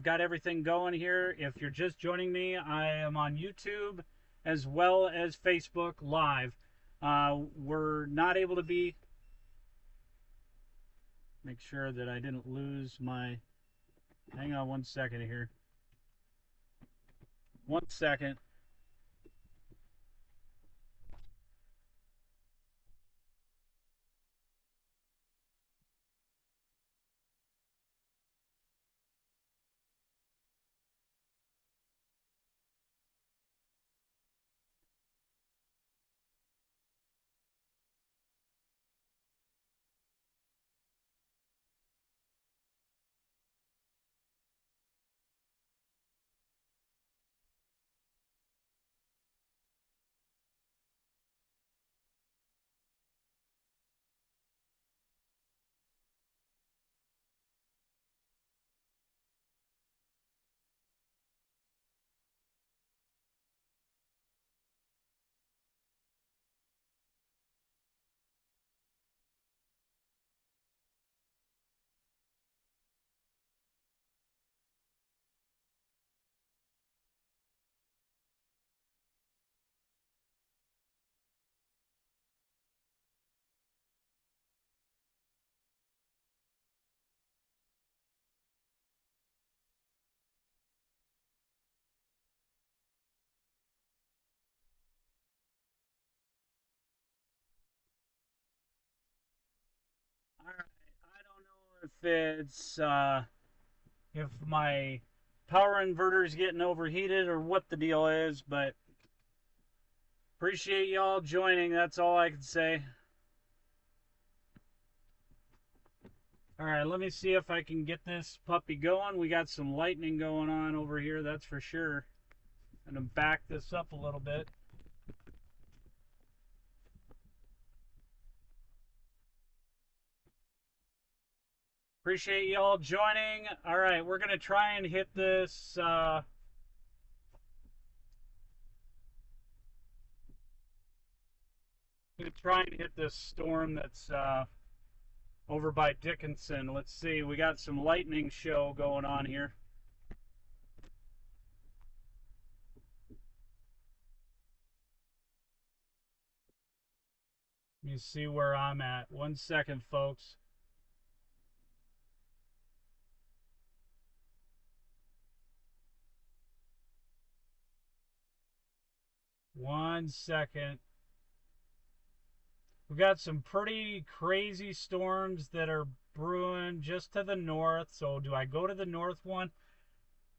Got everything going here. If you're just joining me, I am on YouTube as well as Facebook Live. We're not able to be. Make sure that I didn't lose my. Hang on 1 second here. 1 second. All right. I don't know if my power inverter is getting overheated or what the deal is, but appreciate y'all joining. That's all I can say. All right, let me see if I can get this puppy going. We got some lightning going on over here, that's for sure. I'm gonna back this up a little bit. Appreciate y'all joining. All right, we're gonna try and hit this. Gonna try and hit this storm that's over by Dickinson. Let's see. We got some lightning show going on here. Let me see where I'm at. 1 second, folks. One second. We got some pretty crazy storms that are brewing just to the north. So do I go to the north one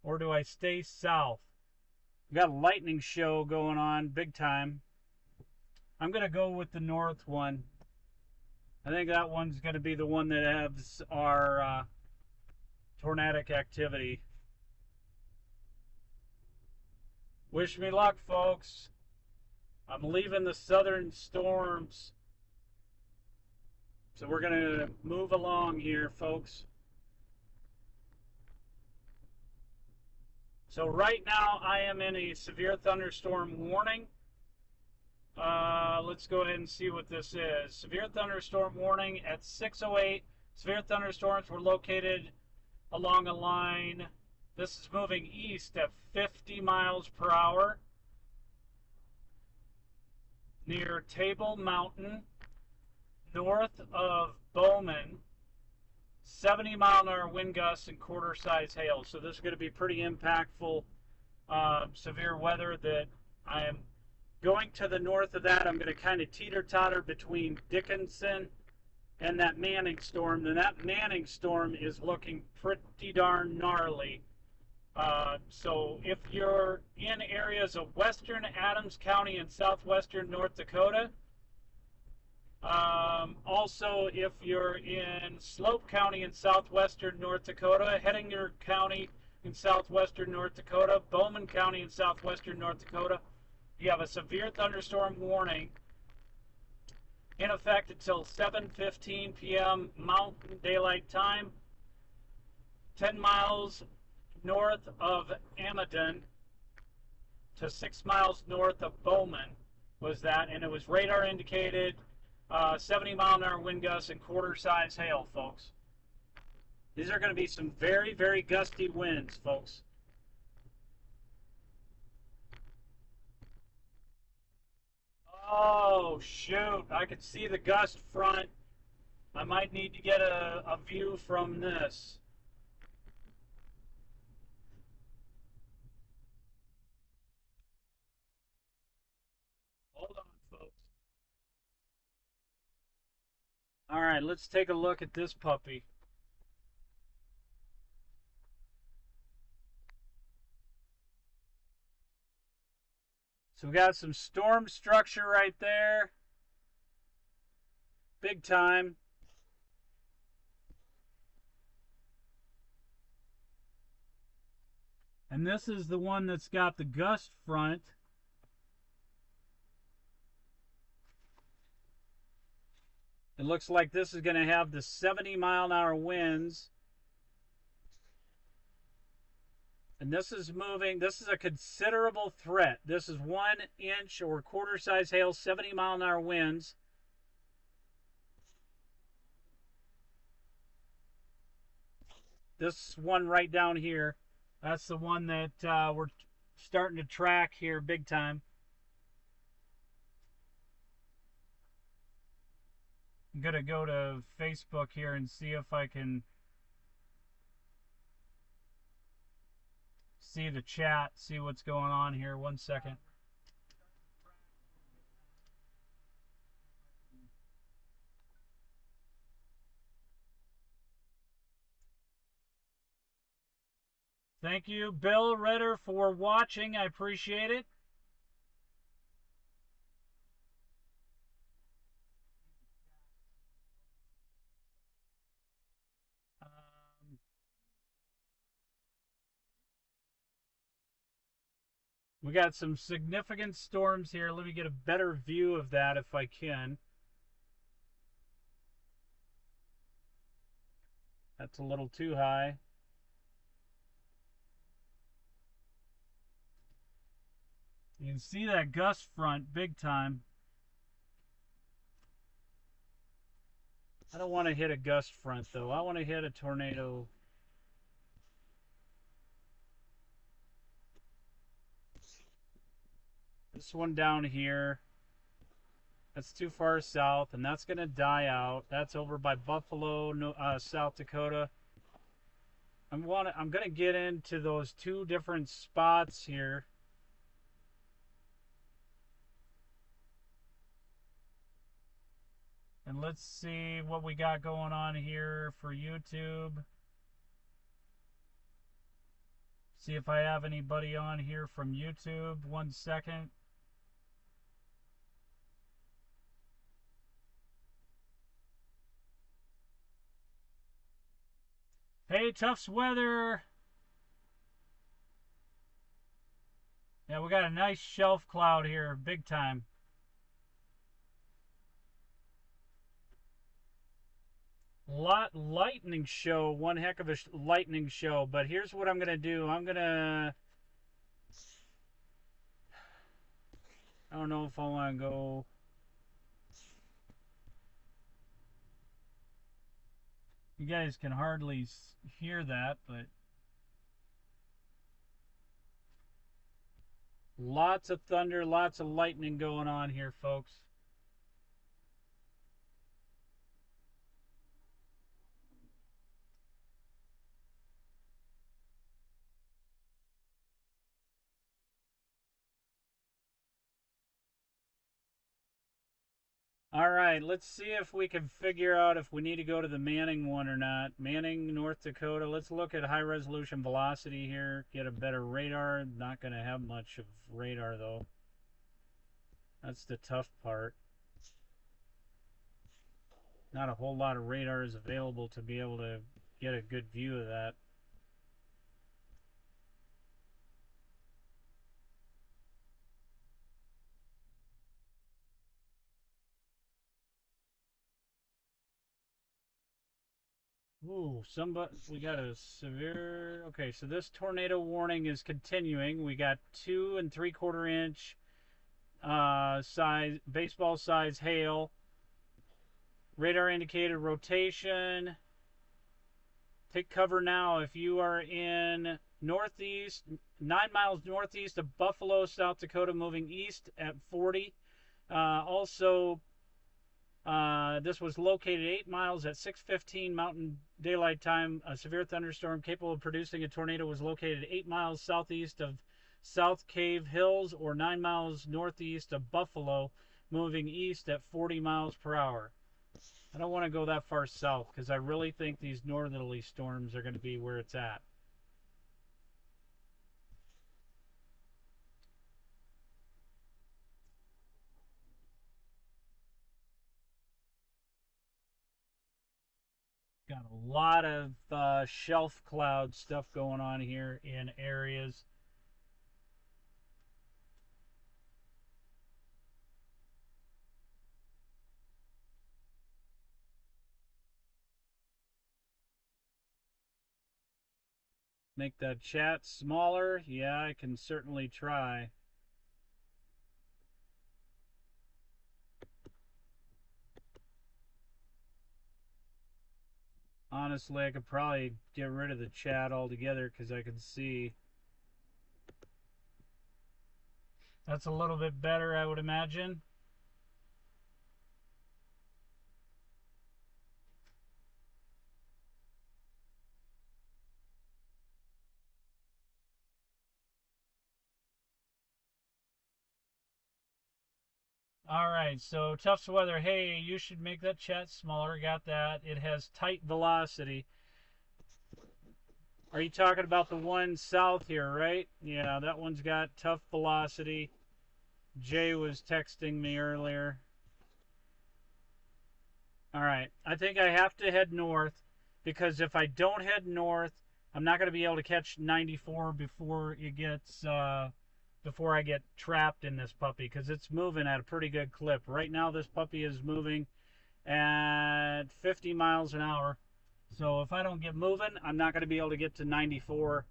or do I stay south? We got a lightning show going on big time. I'm going to go with the north one. I think that one's going to be the one that has our tornadic activity. Wish me luck, folks. I'm leaving the southern storms. So we're going to move along here, folks. So right now I am in a severe thunderstorm warning. Let's go ahead and see what this is. Severe thunderstorm warning at 6:08. Severe thunderstorms were located along a line. This is moving east at 50 miles per hour near Table Mountain, north of Bowman. 70-mile-an-hour wind gusts and quarter-size hail. So this is going to be pretty impactful, severe weather that I am going to the north of that. I'm going to kind of teeter-totter between Dickinson and that Manning storm. And that Manning storm is looking pretty darn gnarly. So if you're in areas of western Adams County and southwestern North Dakota, also if you're in Slope County in southwestern North Dakota, Hettinger County in southwestern North Dakota, Bowman County in southwestern North Dakota, you have a severe thunderstorm warning in effect until 7:15 p.m. Mountain Daylight Time, 10 miles north of Amadon to 6 miles north of Bowman was that, and it was radar indicated 70-mile-an-hour wind gusts and quarter-size hail, folks. These are going to be some very, very gusty winds, folks. Oh, shoot. I can see the gust front. I might need to get a view from this. Hold on, folks. All right, let's take a look at this puppy. So we got some storm structure right there. Big time. And this is the one that's got the gust front. It looks like this is going to have the 70-mile-an-hour winds. And this is moving. This is a considerable threat. This is 1 inch or quarter size hail, 70-mile-an-hour winds. This one right down here, that's the one that we're starting to track here big time. I'm going to go to Facebook here and see if I can see the chat, see what's going on here. 1 second. Thank you, Bill Ritter, for watching. I appreciate it. We got some significant storms here. Let me get a better view of that if I can. That's a little too high. You can see that gust front big time. I don't want to hit a gust front though. I want to hit a tornado. This one down here. That's too far south, and that's going to die out. That's over by Buffalo, South Dakota. I'm going to get into those two different spots here. And let's see what we got going on here for YouTube. See if I have anybody on here from YouTube. 1 second. Hey, Tufts Weather. Yeah, we got a nice shelf cloud here, big time. Lightning show, one heck of a lightning show. But here's what I'm gonna do. I don't know if I want to go. You guys can hardly hear that, but lots of thunder, lots of lightning going on here, folks. All right, let's see if we can figure out if we need to go to the Manning one or not. Manning, North Dakota. Let's look at high resolution velocity here. Get a better radar. Not going to have much of radar though. That's the tough part. Not a whole lot of radar is available to be able to get a good view of that. Ooh, we got a severe. Okay, so this tornado warning is continuing. We got 2 3/4 inch size, baseball size hail. Radar indicated rotation. Take cover now if you are in northeast, 9 miles northeast of Buffalo, South Dakota, moving east at 40. Also, this was located 8 miles at 6:15 Mountain Daylight Time. A severe thunderstorm capable of producing a tornado was located 8 miles southeast of South Cave Hills, or 9 miles northeast of Buffalo, moving east at 40 miles per hour. I don't want to go that far south because I really think these northerly storms are going to be where it's at. Got a lot of shelf cloud stuff going on here in areas. Make that chat smaller. Yeah, I can certainly try. Honestly, I could probably get rid of the chat altogether because I can see. That's a little bit better, I would imagine. All right, so Tufts Weather, hey, you should make that chat smaller. Got that. It has tight velocity. Are you talking about the one south here, right? Yeah, that one's got tough velocity. Jay was texting me earlier. All right, I think I have to head north because if I don't head north, I'm not going to be able to catch 94 before it gets before I get trapped in this puppy because it's moving at a pretty good clip. Right now, this puppy is moving at 50 miles an hour. So if I don't get moving, I'm not going to be able to get to 94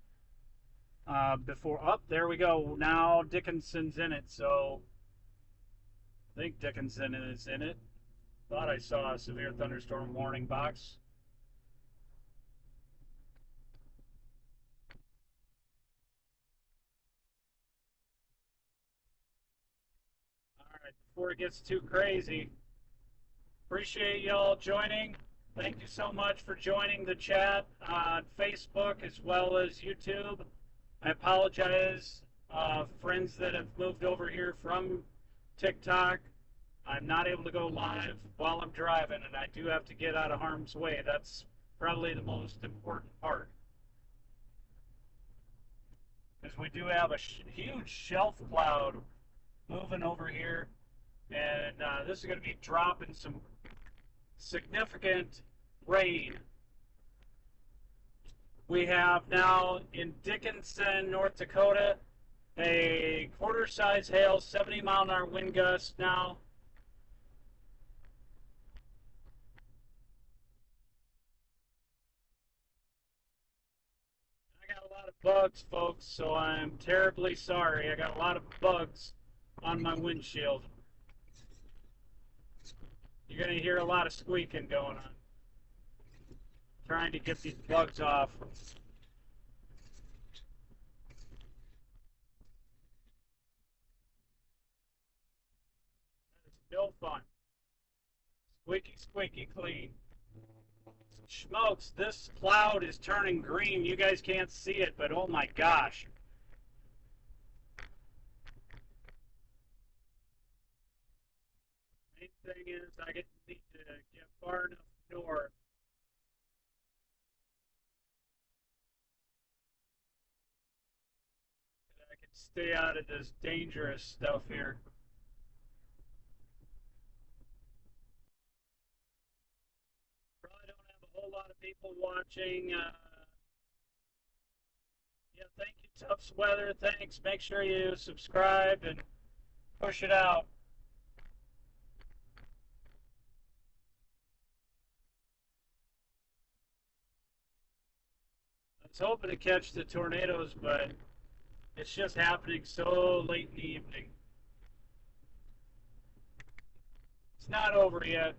before. Up, there we go. Now Dickinson's in it, so I think Dickinson is in it. Thought I saw a severe thunderstorm warning box. All right, before it gets too crazy, appreciate y'all joining. Thank you so much for joining the chat on Facebook as well as YouTube. I apologize, friends that have moved over here from TikTok. I'm not able to go live while I'm driving, and I do have to get out of harm's way. That's probably the most important part. Because we do have a huge shelf cloud moving over here, and this is going to be dropping some significant rain. We have now in Dickinson, North Dakota, a quarter-size hail, 70-mile-an-hour wind gust now. I got a lot of bugs, folks, so I'm terribly sorry. I got a lot of bugs on my windshield. You're going to hear a lot of squeaking going on. Trying to get these bugs off. That is no fun. Squeaky, squeaky clean. Smokes, this cloud is turning green. You guys can't see it, but oh my gosh. Main thing is I need to get far enough north that I can stay out of this dangerous stuff here. Probably don't have a whole lot of people watching. Yeah, thank you, Tufts Weather. Thanks. Make sure you subscribe and push it out. I was hoping to catch the tornadoes, but it's just happening so late in the evening. It's not over yet.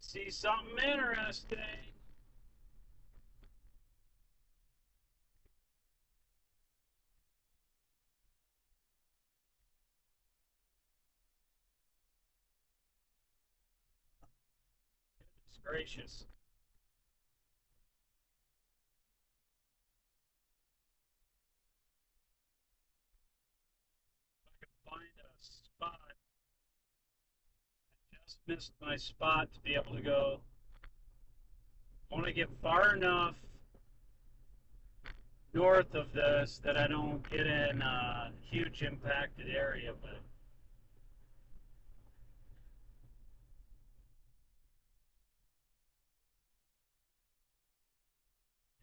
See something interesting. Goodness gracious. If I can find a spot. I just missed my spot to be able to go. I want to get far enough north of this that I don't get in a huge impacted area, but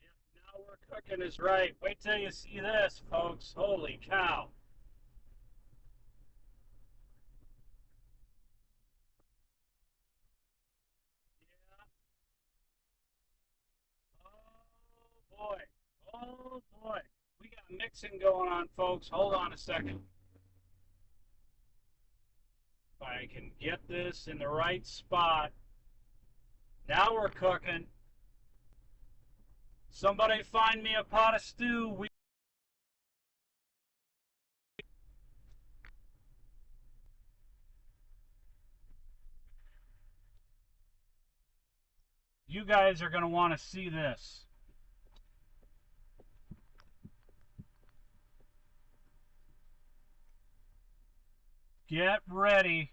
yeah, now we're cooking is right. Wait till you see this, folks. Holy cow. Yeah. Oh boy. Oh boy. We got mixing going on, folks. Hold on a second. If I can get this in the right spot. Now we're cooking. Somebody find me a pot of stew. You guys are going to want to see this. Get ready.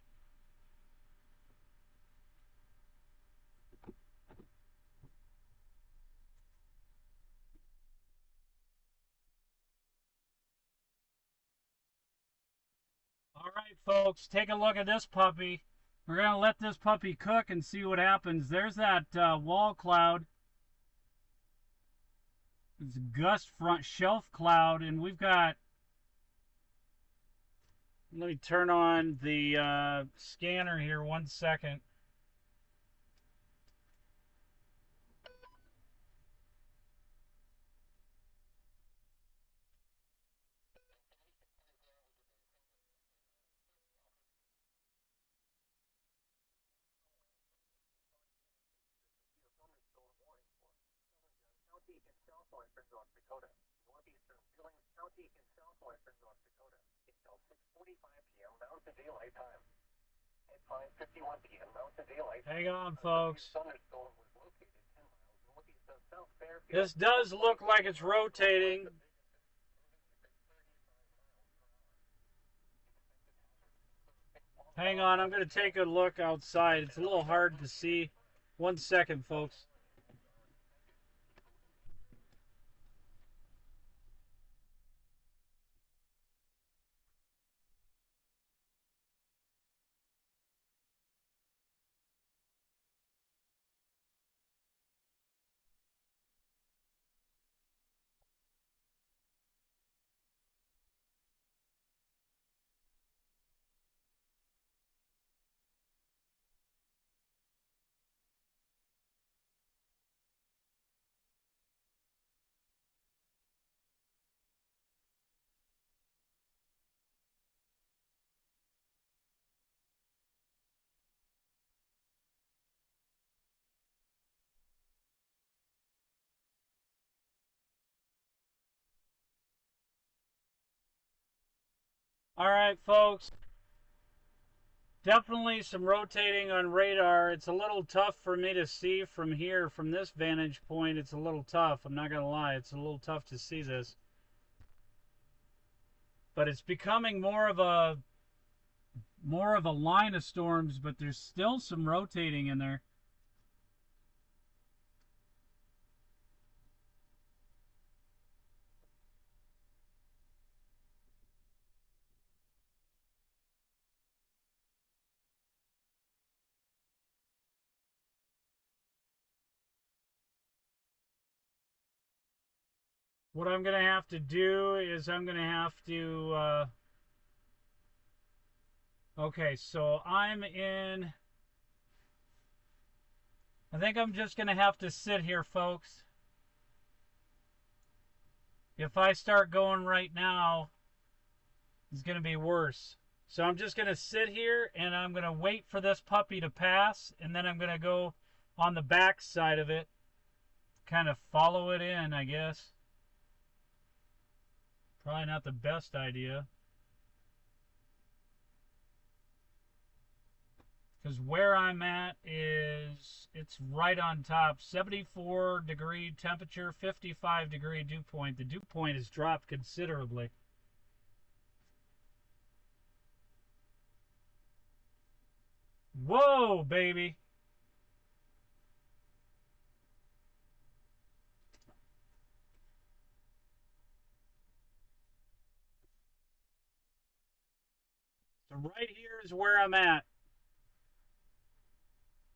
All right, folks, take a look at this puppy. We're going to let this puppy cook and see what happens. There's that wall cloud. It's a gust front shelf cloud, and we've got. Let me turn on the scanner here 1 second. County in southwestern North Dakota, northeastern Billings County in southwestern North Dakota, until 6:45 p.m. Mountain Daylight Time. At 5:51 p.m. Mountain Daylight Time. Hang on, folks. Thunderstorm was located 10 miles northeast of South Fairfield. This does look like it's rotating. Hang on, I'm going to take a look outside. It's a little hard to see. 1 second, folks. All right, folks. Definitely some rotating on radar. It's a little tough for me to see from here, from this vantage point. It's a little tough. I'm not going to lie. It's a little tough to see this. But it's becoming more of a line of storms, but there's still some rotating in there. What I'm going to have to do is I'm going to have to okay, so I'm in. I think I'm just going to have to sit here, folks. If I start going right now, it's going to be worse. So I'm just going to sit here and I'm going to wait for this puppy to pass, and then I'm going to go on the back side of it, kind of follow it in, I guess. Probably not the best idea. Because where I'm at is, it's right on top. 74 degree temperature, 55 degree dew point. The dew point has dropped considerably. Whoa, baby. So right here is where I'm at.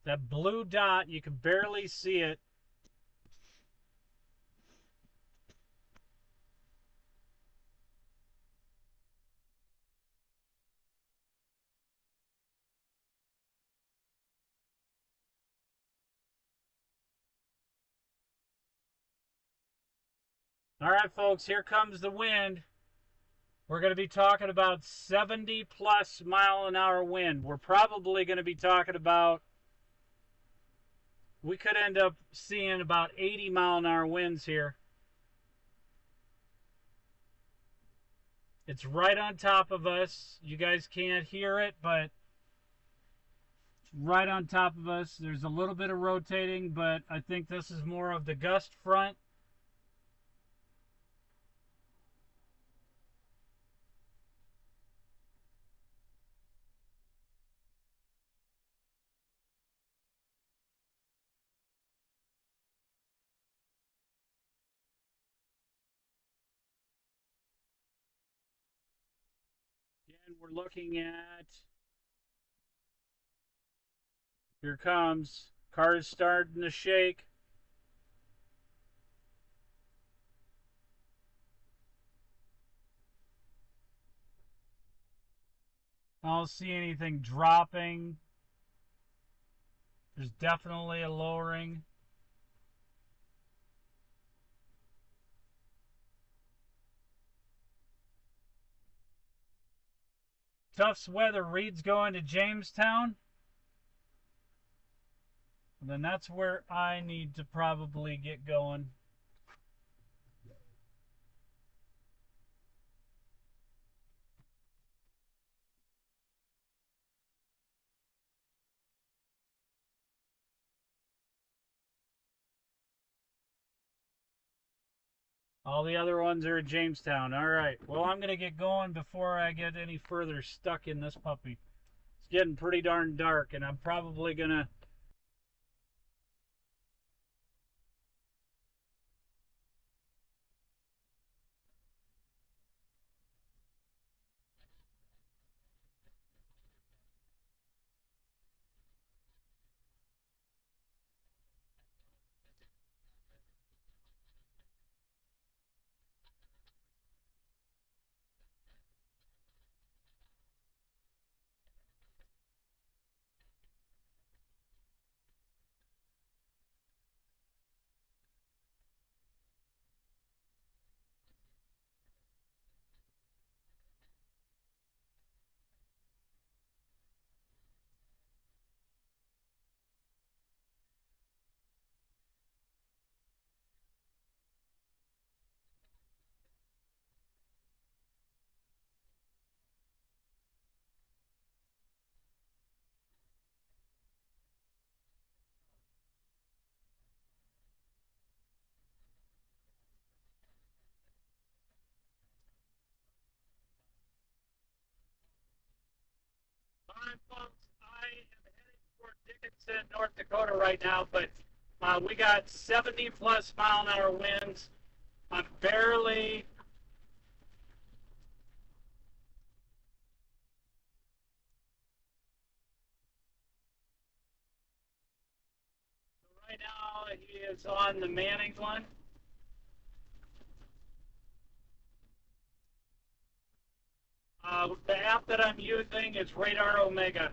That blue dot, you can barely see it. All right, folks, here comes the wind. We're going to be talking about 70 plus mile an hour wind. We're probably going to be talking about, we could end up seeing about 80 mile an hour winds here. It's right on top of us. You guys can't hear it, but it's right on top of us. There's a little bit of rotating, but I think this is more of the gust front. Again, we're looking at, here comes, car's starting to shake. I don't see anything dropping. There's definitely a lowering. Tufts weather, Reed's going to Jamestown. Then that's where I need to probably get going. All the other ones are at Jamestown. All right. Well, I'm going to get going before I get any further stuck in this puppy. It's getting pretty darn dark, and I'm probably going to... All right, folks, I am heading toward Dickinson, North Dakota right now, but we got 70 plus mile an hour winds. I'm barely... Right now, he is on the Manning one. The app that I'm using is Radar Omega.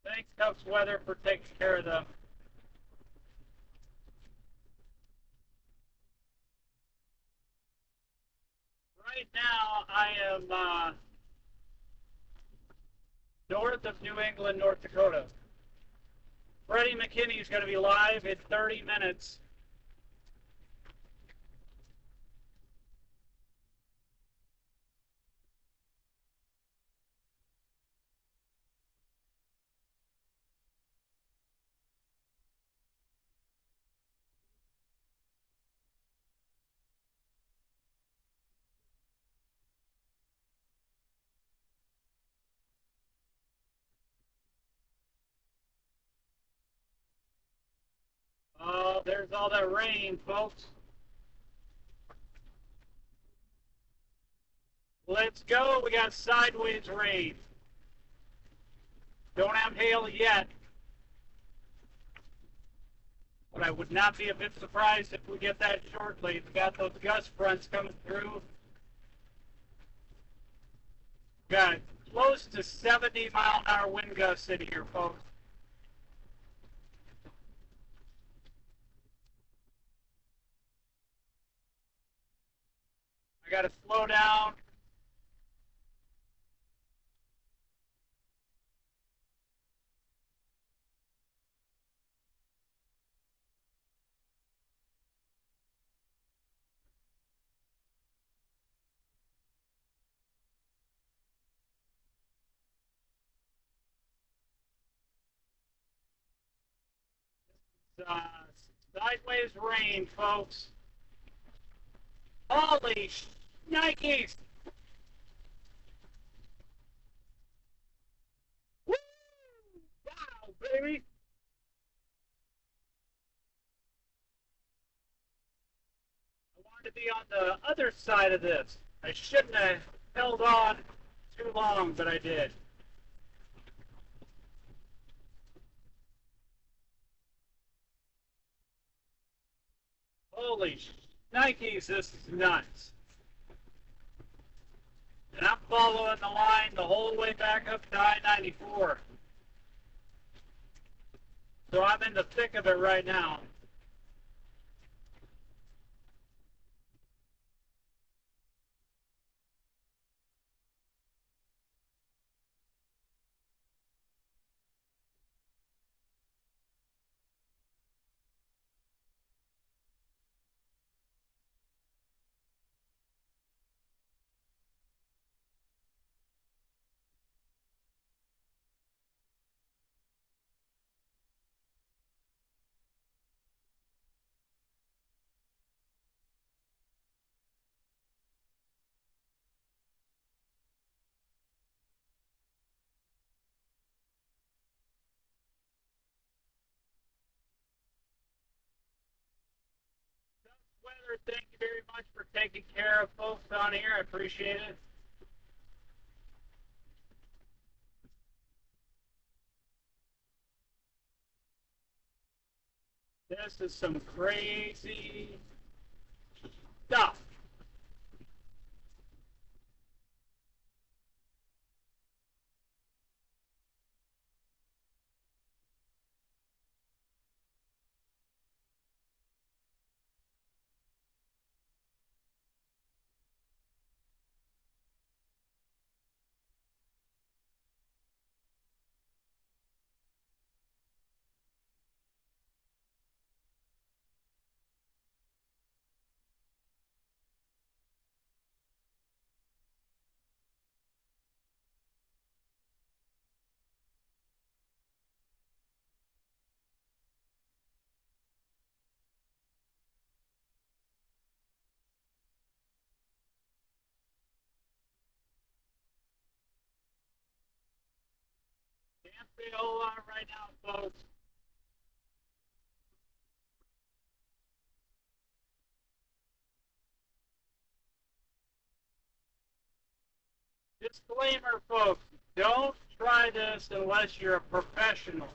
Thanks, Tufts Weather, for taking care of them. Right now, I am north of New England, North Dakota. Freddie McKinney is going to be live in 30 minutes. Oh, there's all that rain, folks. Let's go. We got sideways rain. Don't have hail yet. But I would not be a bit surprised if we get that shortly. We got those gust fronts coming through. Got close to 70-mile-an-hour wind gusts in here, folks. I got to slow down. Uh, Sideways rain, folks. Holy shnikes! Woo! Wow, baby! I wanted to be on the other side of this. I shouldn't have held on too long, but I did. Holy shnikes, this is nuts. And I'm following the line the whole way back up to I-94. So I'm in the thick of it right now. Weather, thank you very much for taking care of folks on here. I appreciate it. This is some crazy stuff. Can't say a whole lot right now, folks. Disclaimer, folks, don't try this unless you're a professional.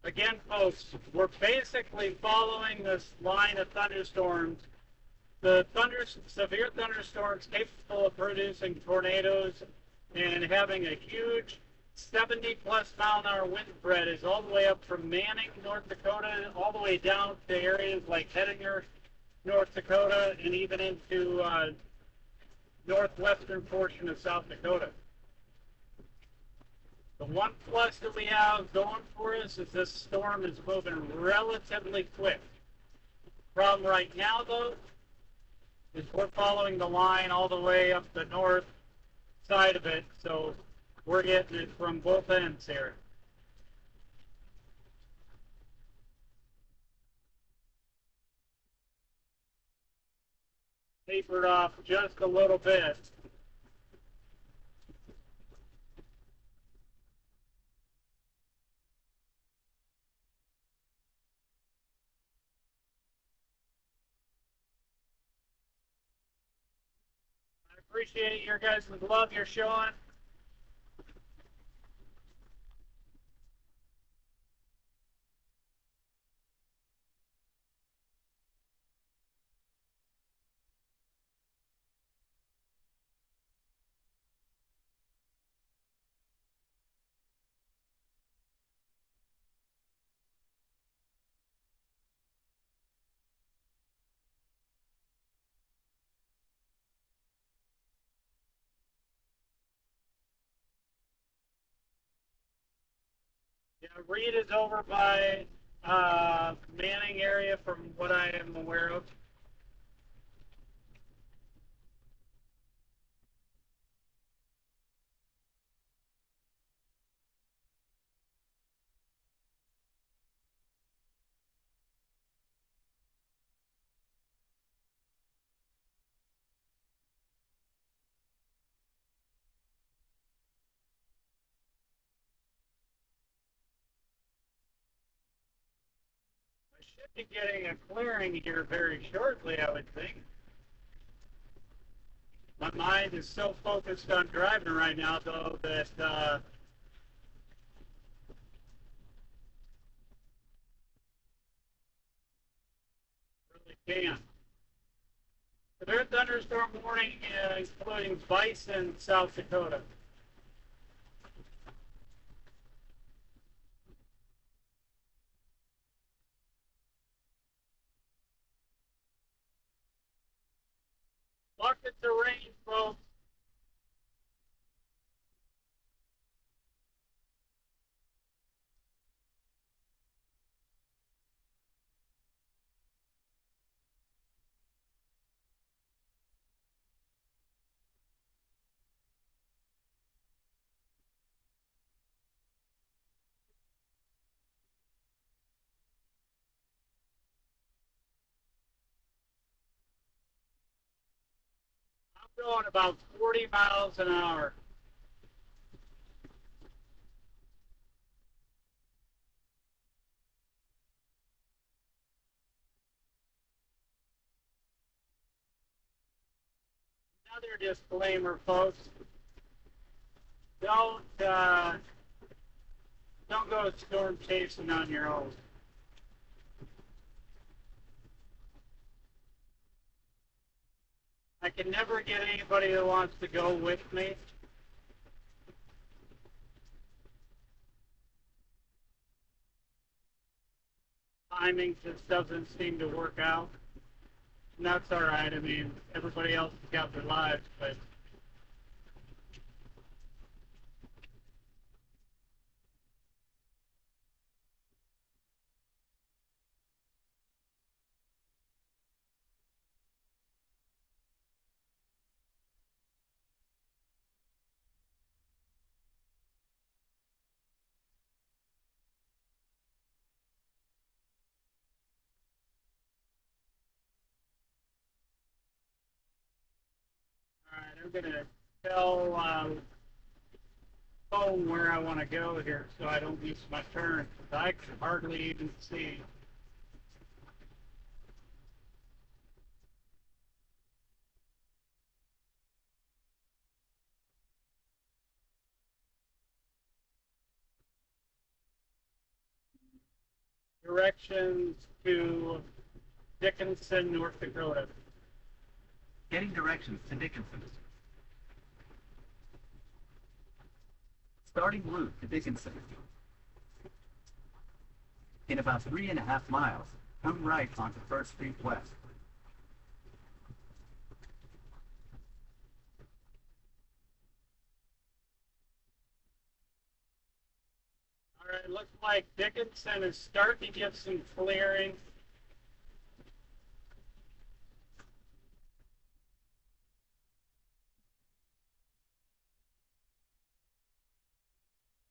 Again, folks, we're basically following this line of thunderstorms. The severe thunderstorms capable of producing tornadoes and having a huge 70-plus-mile-an-hour wind spread is all the way up from Manning, North Dakota, all the way down to areas like Hettinger North Dakota, and even into northwestern portion of South Dakota. The one plus that we have going for us is this storm is moving relatively quick. Problem right now, though, is we're following the line all the way up the north side of it, so we're getting it from both ends here. Tapered off just a little bit. I appreciate your guys' love you're showing. Yeah, Reed is over by Manning area from what I am aware of. I should be getting a clearing here very shortly, I would think. My mind is so focused on driving right now, though, that really can't. Severe thunderstorm warning, including Bison, South Dakota. Buckets of rain, folks. I'm going about 40 miles an hour. Another disclaimer, folks. Don't don't go storm chasing on your own. I can never get anybody that wants to go with me. Timing just doesn't seem to work out. And that's all right. I mean, everybody else has got their lives, but all right, I'm gonna tell phone where I want to go here so I don't miss my turn. I can hardly even see. Directions to Dickinson, North Dakota. Getting directions to Dickinson. Starting route to Dickinson. In about 3.5 miles, turn right onto First Street West. right, looks like Dickinson is starting to get some clearing.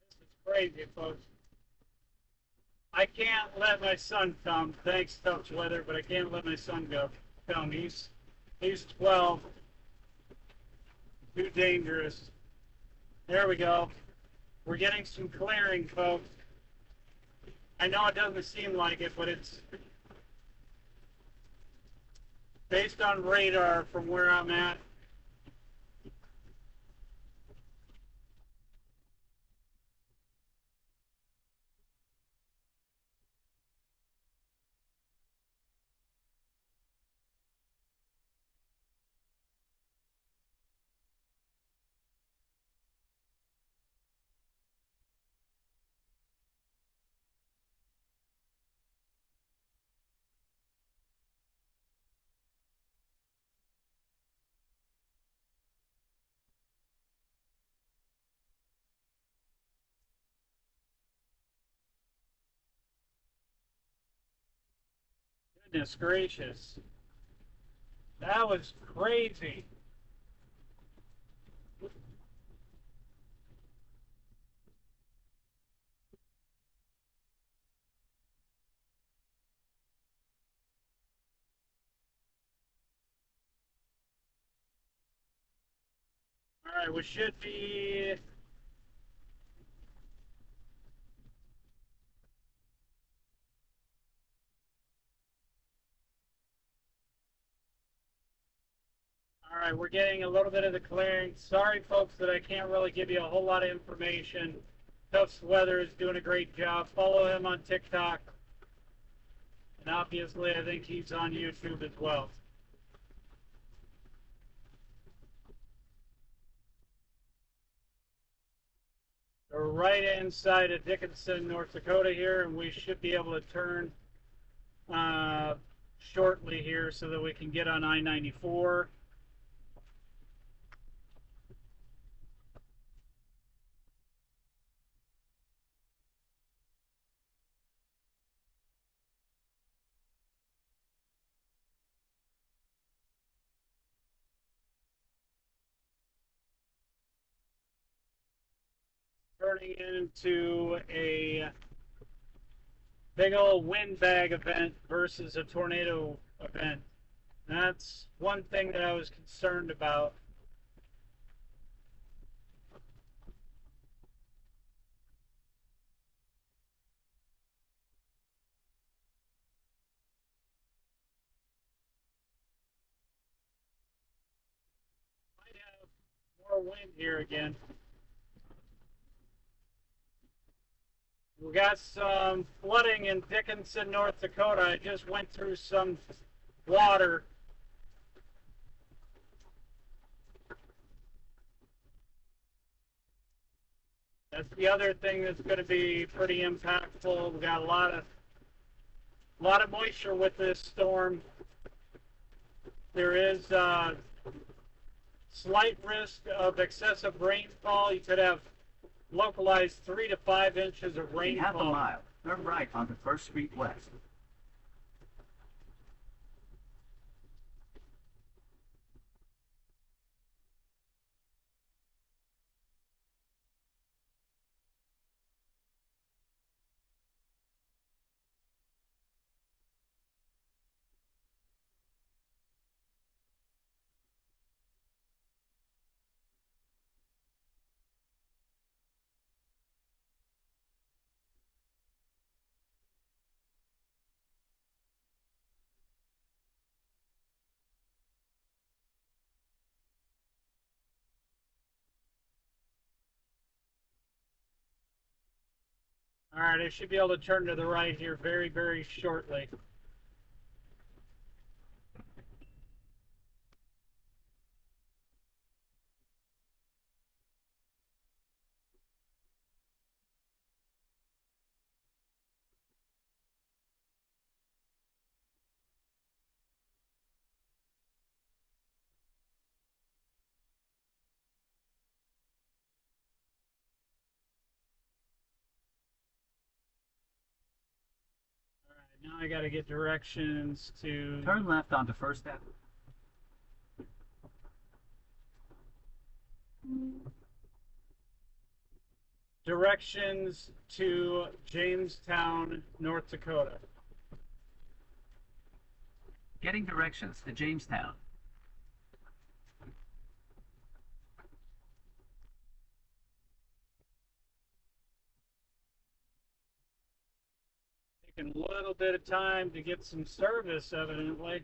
This is crazy, folks. I can't let my son come. Thanks, tough weather, but I can't let my son come. He's 12. Too dangerous. There we go. We're getting some clearing, folks. I know it doesn't seem like it, but it's based on radar from where I'm at. Goodness gracious. That was crazy. All right, we should be. All right, we're getting a little bit of the clearing. Sorry, folks, that I can't really give you a whole lot of information. Tuff's Weather is doing a great job. Follow him on TikTok. And obviously, I think he's on YouTube as well. We're right inside of Dickinson, North Dakota here, and we should be able to turn shortly here so that we can get on I-94. Turning into a big old windbag event versus a tornado event. That's one thing that I was concerned about. Might have more wind here again. We got some flooding in Dickinson, North Dakota. I just went through some water. That's the other thing that's going to be pretty impactful. We got a lot of moisture with this storm. There is slight risk of excessive rainfall. You could have localized 3 to 5 inches of rainfall. In half a mile, turn right onto First Street West. All right, I should be able to turn to the right here very, very shortly. Now I got to get directions to Turn left onto First Avenue. Jamestown, North Dakota. Getting directions to Jamestown. Taking a little bit of time to get some service, evidently.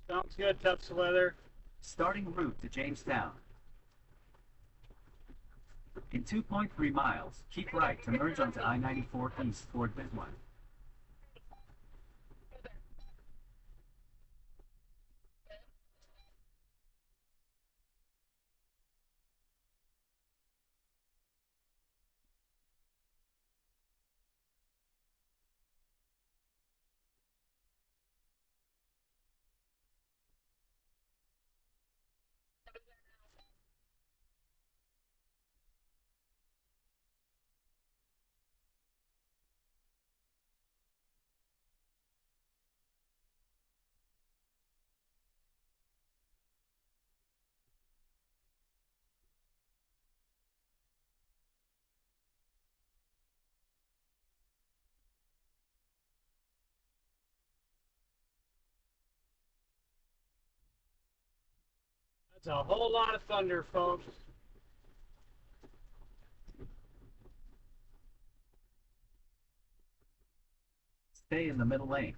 Sounds good, Tufts Weather. Starting route to Jamestown. In 2.3 miles, keep right to merge onto I-94 east toward Bismarck. That's a whole lot of thunder, folks. Stay in the middle lane.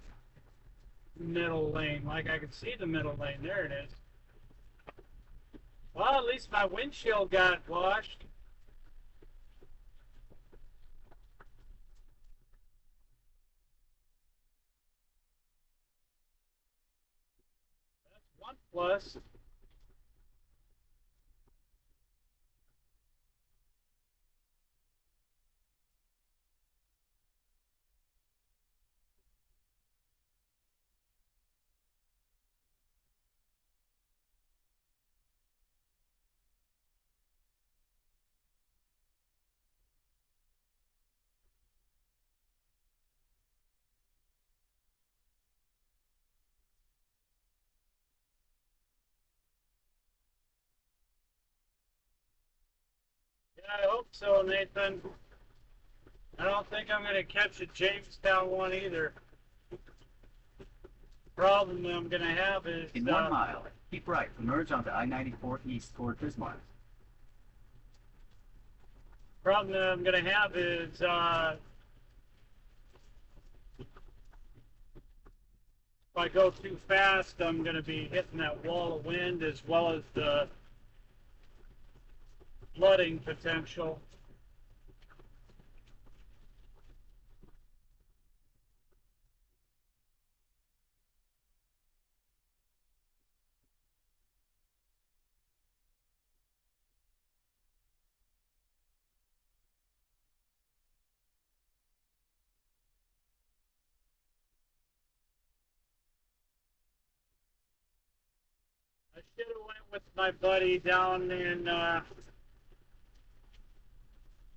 Middle lane. Like I can see the middle lane. There it is. Well, at least my windshield got washed. That's one plus. Yeah, I hope so, Nathan. I don't think I'm going to catch a Jamestown one either. Problem that I'm going to have is... In 1 mile, keep right to merge onto I-94 east toward Bismarck. Problem that I'm going to have is... if I go too fast, I'm going to be hitting that wall of wind as well as the flooding potential. I should have went with my buddy down in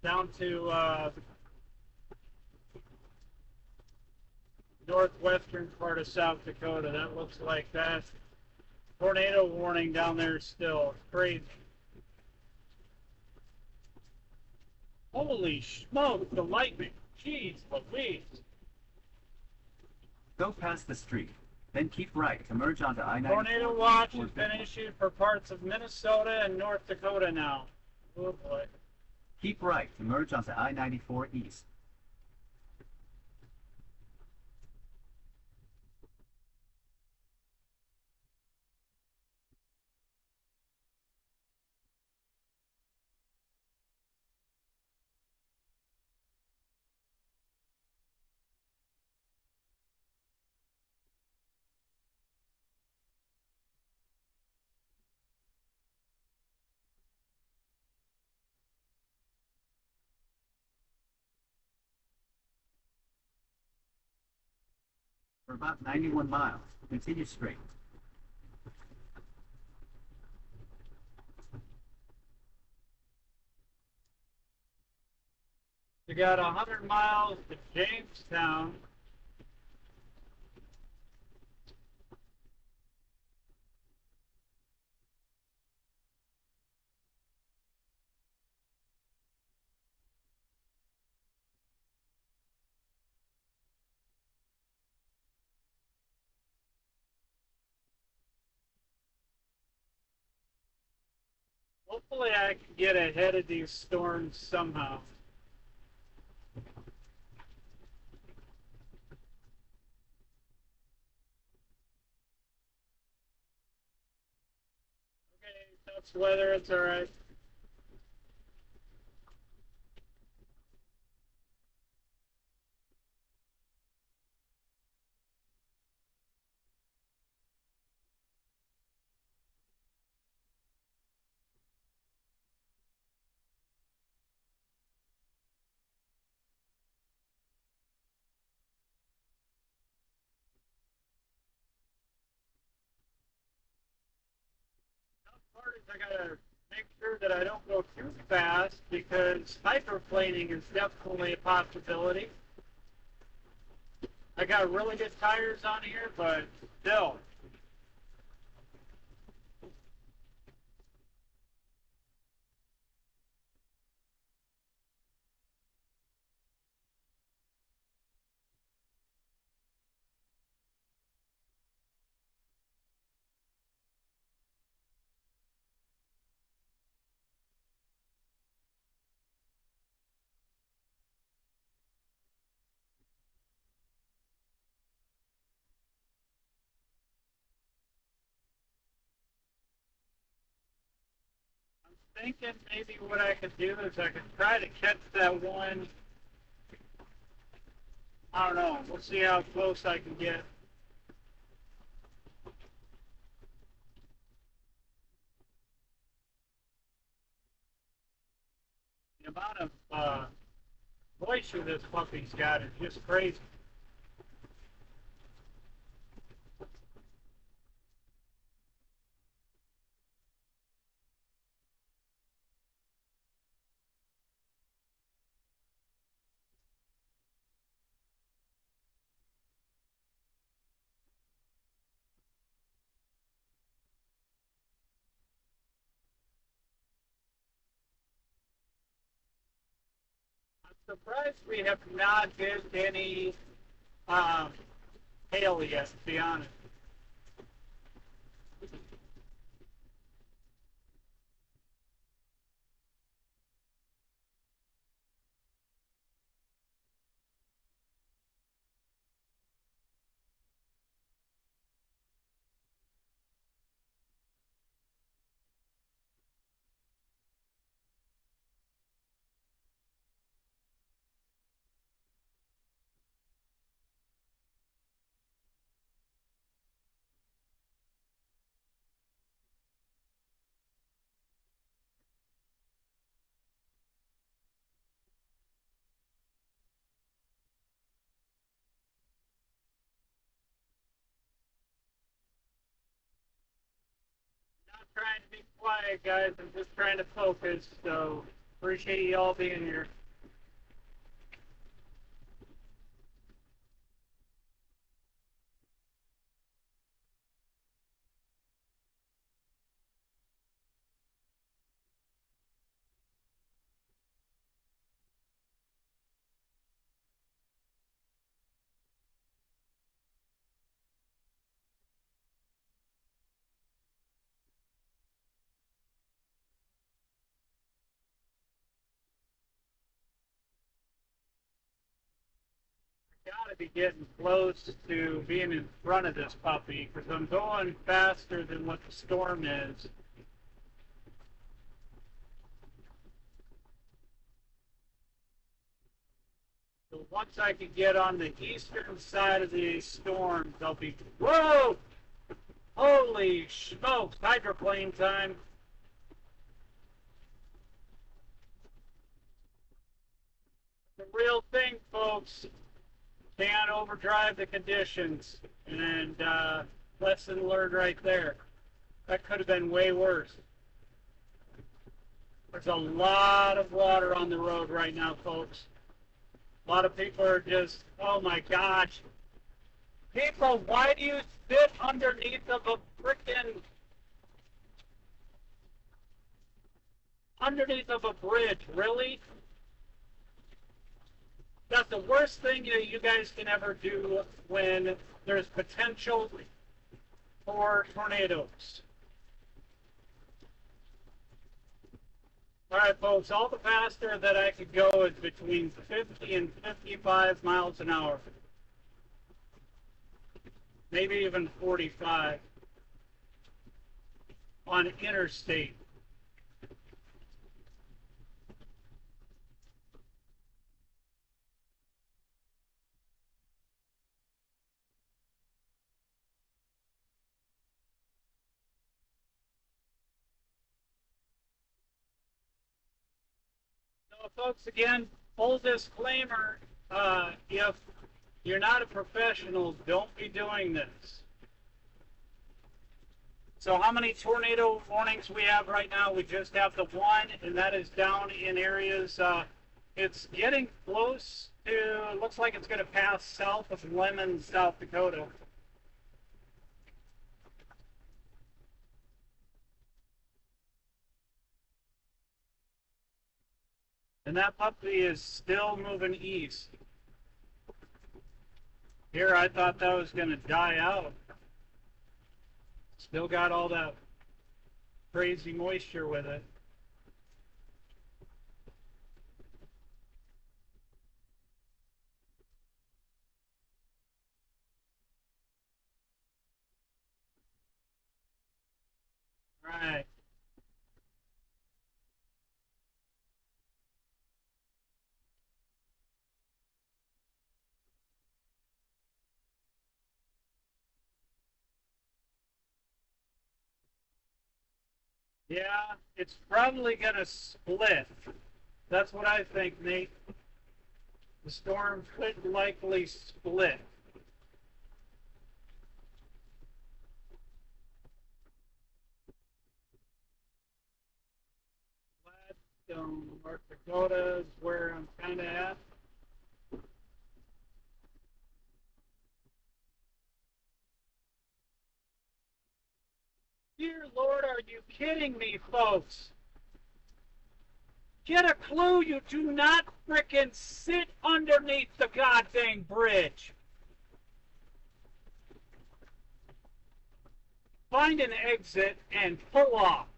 down to northwestern part of South Dakota. That looks like that tornado warning down there still. It's crazy. Holy smoke, the lightning. Jeez Louise. Go past the street, then keep right to merge onto I-94 Tornado watch toward has been Bismarck. issued for parts of Minnesota and North Dakota now. Oh boy. Keep right to merge onto I-94 east. For about 91 miles, continue straight. You got 100 miles to Jamestown. Hopefully I can get ahead of these storms somehow. Okay, tough weather, it's alright. Part is I gotta make sure that I don't go too fast because hydroplaning is definitely a possibility. I got really good tires on here, but still. Thinking maybe what I could do is I could try to catch that one. I don't know. We'll see how close I can get. The amount of moisture this puppy's got is just crazy. I'm surprised we have not hit any um, hail yet, to be honest. Not trying to be quiet, guys. I'm just trying to focus. So appreciate you all being here. Got to be getting close to being in front of this puppy because I'm going faster than what the storm is. So once I can get on the eastern side of the storm, they'll be, whoa! Holy smokes, hydroplane time. The real thing, folks. Can't overdrive the conditions. And lesson learned right there. That could have been way worse. There's a lot of water on the road right now, folks. A lot of people are just, oh my gosh. People, why do you sit underneath of a freaking, underneath of a bridge? Really? That's the worst thing you guys can ever do when there's potential for tornadoes. All right, folks, all the faster that I could go is between 50 and 55 miles an hour. Maybe even 45 on interstate. So, folks, again, full disclaimer, if you're not a professional, don't be doing this. So how many tornado warnings we have right now? We just have the one, and that is down in areas. It's getting close to, looks like it's going to pass south of Lemon, South Dakota. And that puppy is still moving east. Here, I thought that was going to die out. Still got all that crazy moisture with it. All right. Yeah, it's probably going to split. That's what I think, Nate. The storm could likely split. Gladstone, North Dakota is where I'm kind of at. Dear Lord, are you kidding me, folks? Get a clue, you do not frickin' sit underneath the goddamn bridge. Find an exit and pull off.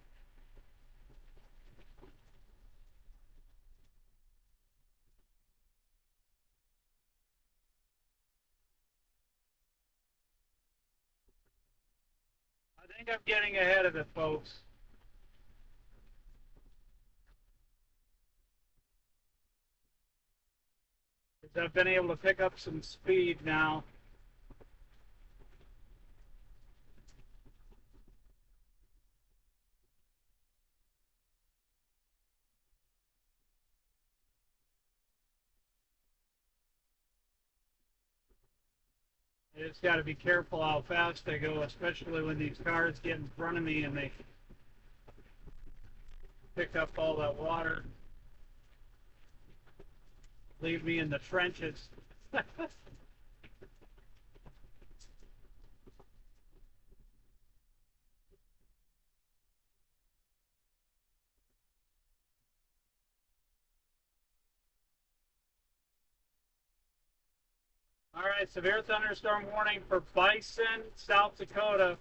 I think I'm getting ahead of it, folks. I've been able to pick up some speed now. I just got to be careful how fast I go, especially when these cars get in front of me and they pick up all that water. Leave me in the trenches. All right, severe thunderstorm warning for Bison, South Dakota,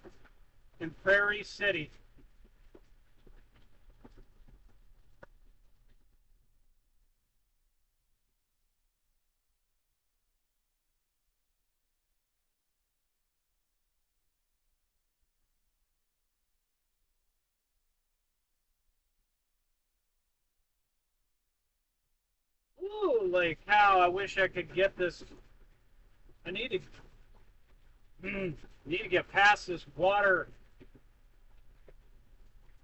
and Prairie City. Holy cow, I wish I could get this. I need to get past this water.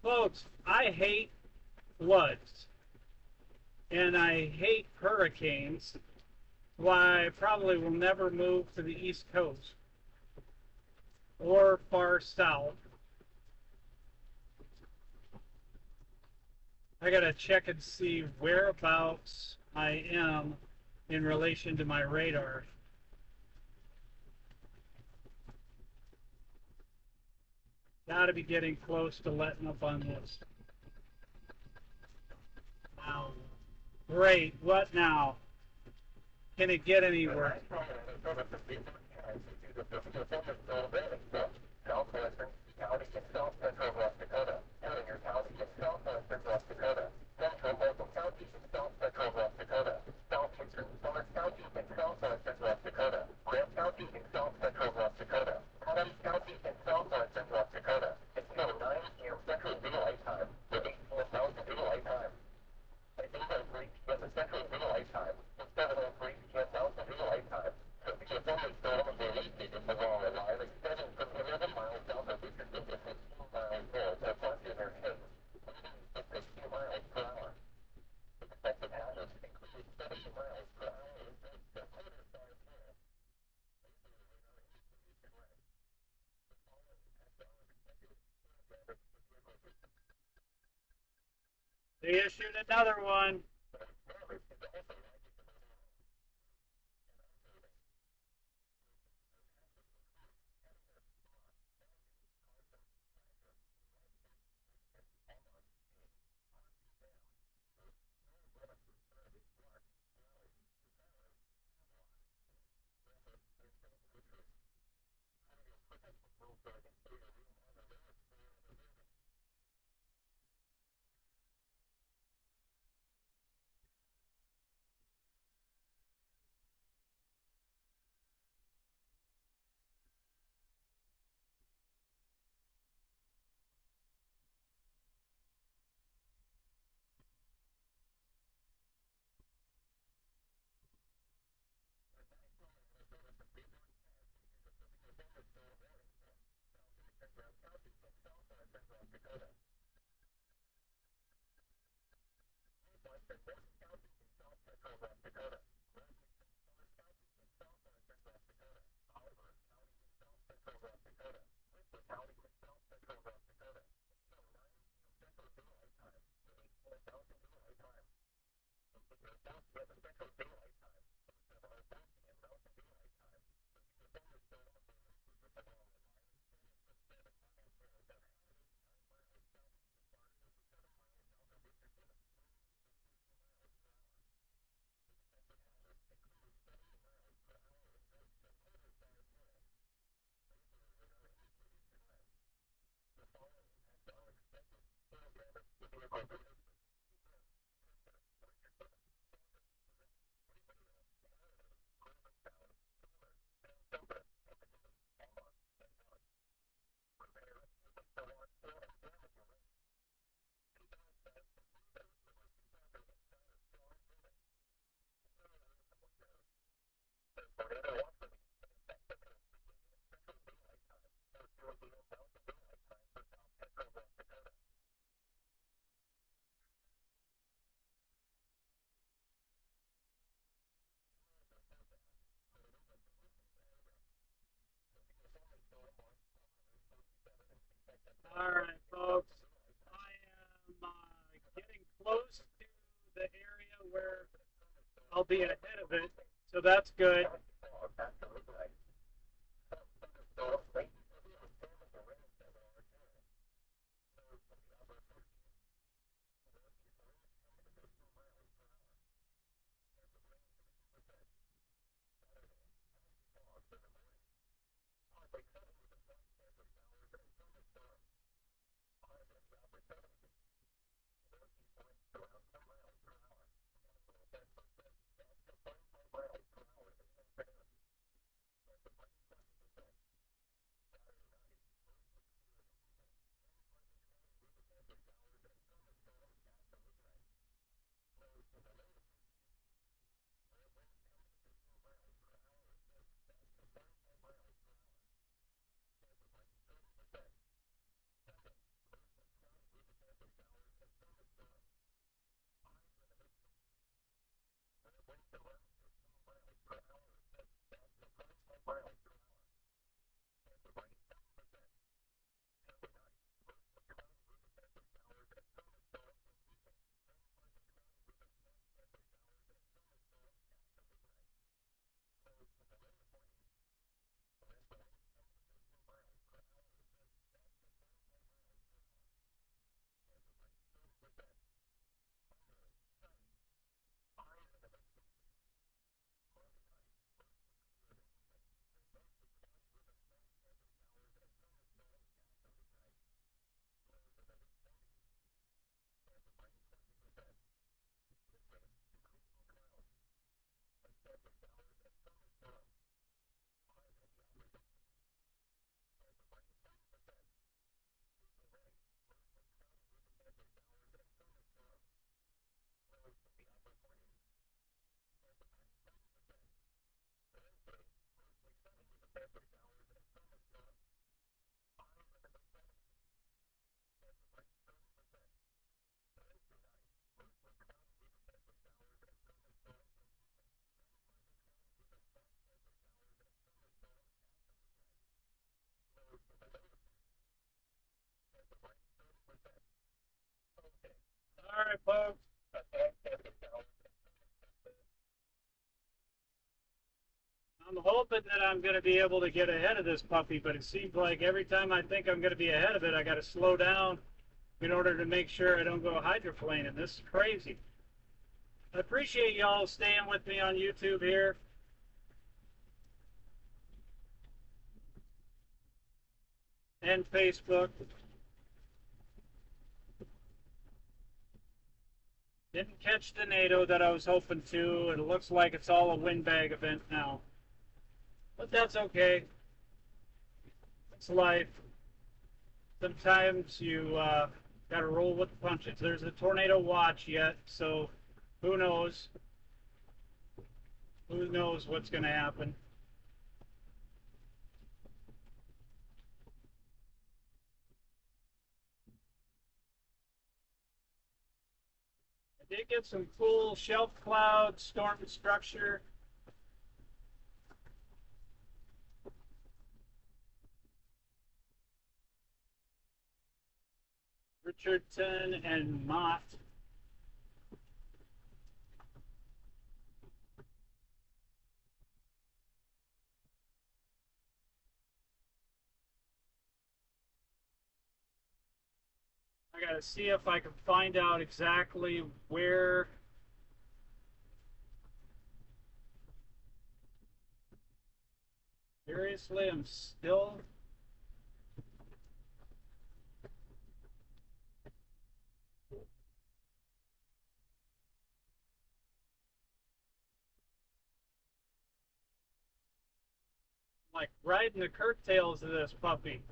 Folks, I hate floods. And I hate hurricanes. Why I probably will never move to the East Coast or far south. I gotta check and see whereabouts I am in relation to my radar. Got to be getting close to letting up on this. Now, great. What now? Can it get any worse? They issued another one. All right, folks. I am getting close to the area where I'll be ahead of it, so that's good. right, folks. I'm hoping that I'm going to be able to get ahead of this puppy, but it seems like every time I think I'm going to be ahead of it, I got to slow down in order to make sure I don't go hydroplaning. This is crazy. I appreciate y'all staying with me on YouTube here. And Facebook. Didn't catch the NATO that I was hoping to. It looks like it's all a windbag event now. But that's okay. It's life. Sometimes you got to roll with the punches. There's a tornado watch yet, so who knows? Who knows what's going to happen? I did get some cool shelf cloud storm structure. Richardson and Mott. I gotta see if I can find out exactly where. Seriously, I'm still. Like riding the curtails of this puppy.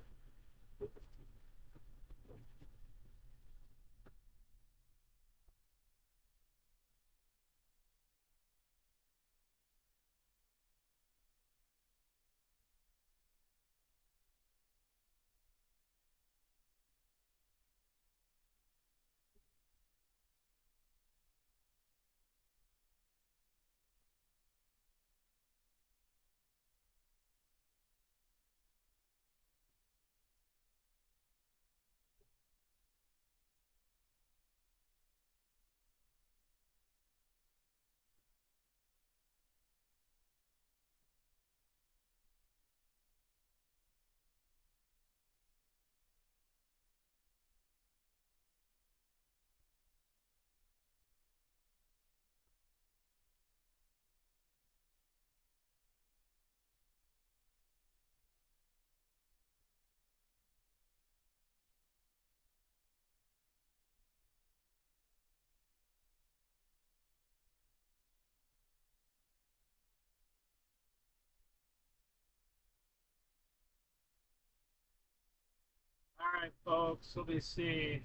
All right, folks, let me see.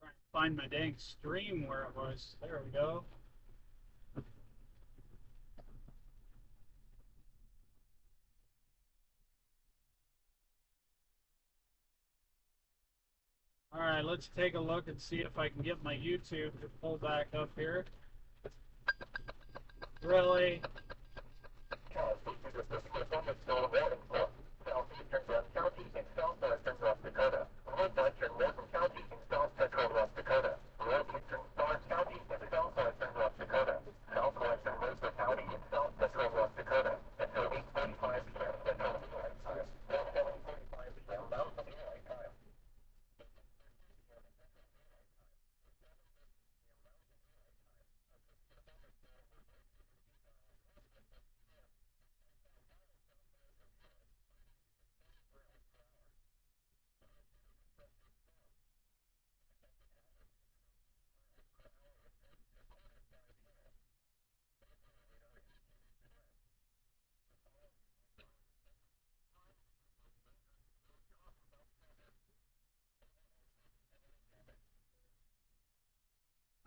Trying to find my dang stream where it was. There we go. All right, let's take a look and see if I can get my YouTube to pull back up here. Really? Counties in southwestern North Dakota, northwestern Morton County in south central North Dakota, northeastern Starnes County in southwestern North Dakota, southwestern Mercer County in south central North Dakota, until 8:45 p.m. Central Daylight Time, 7:45 p.m. Mountain Daylight Time.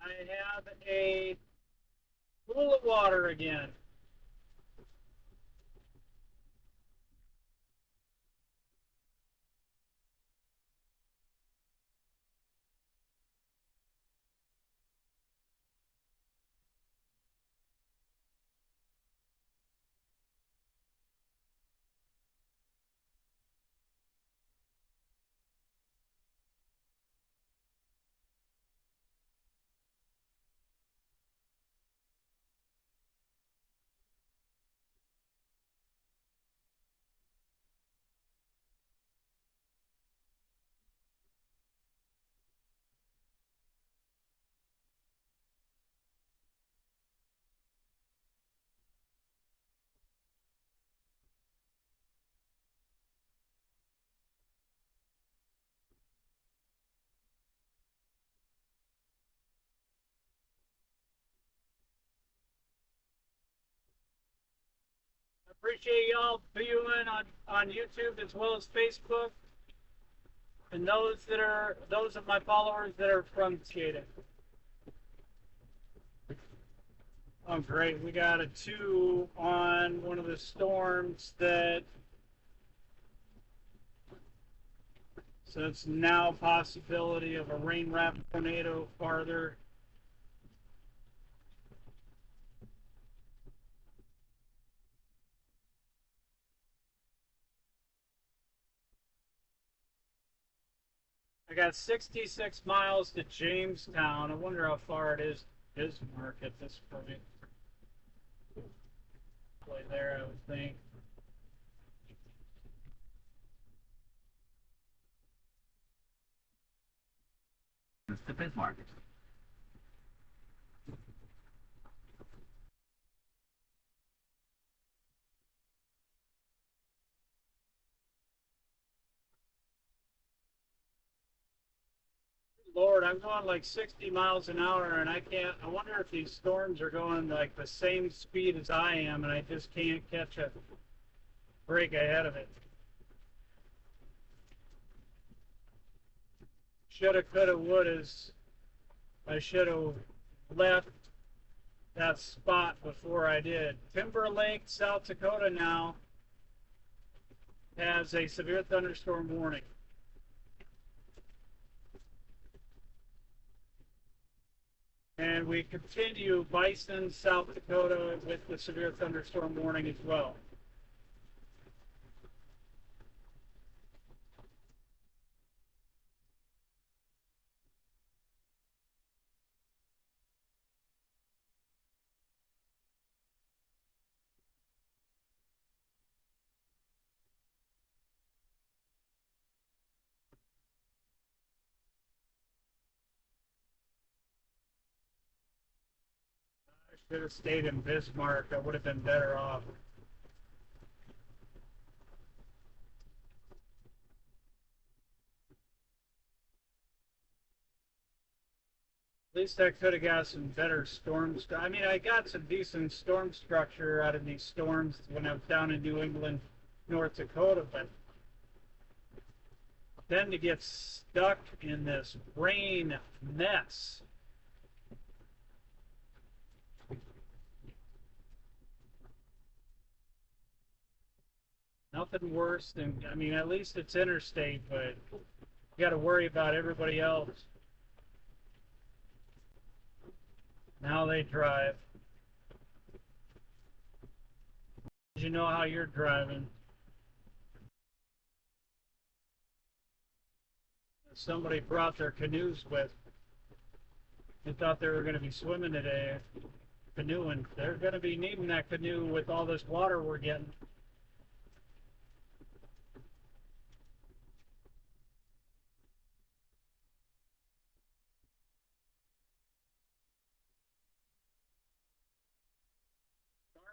I have a pool of water again. Appreciate y'all viewing on YouTube as well as Facebook, and those of my followers that are from Dakota. Oh, great! We got a 2 on one of the storms that. So it's now possibility of a rain wrap tornado farther. I got 66 miles to Jamestown. I wonder how far it is to Bismarck at this point. Play there, I would think. To Bismarck. Lord, I'm going like 60 miles an hour, and I wonder if these storms are going like the same speed as I am, and I just can't catch a break ahead of it. Shoulda, coulda, wouldas. I should have left that spot before I did. Timber Lake, South Dakota now has a severe thunderstorm warning. And we continue Bison, South Dakota with the severe thunderstorm warning as well. I should have stayed in Bismarck. I would have been better off. At least I could have got some better storms. I mean, I got some decent storm structure out of these storms when I was down in New England, North Dakota, but then to get stuck in this rain mess. Nothing worse than, I mean, at least it's interstate, but you got to worry about everybody else. Now they drive. You know how you're driving. Somebody brought their canoes with. They thought they were going to be swimming today, canoeing. They're going to be needing that canoe with all this water we're getting.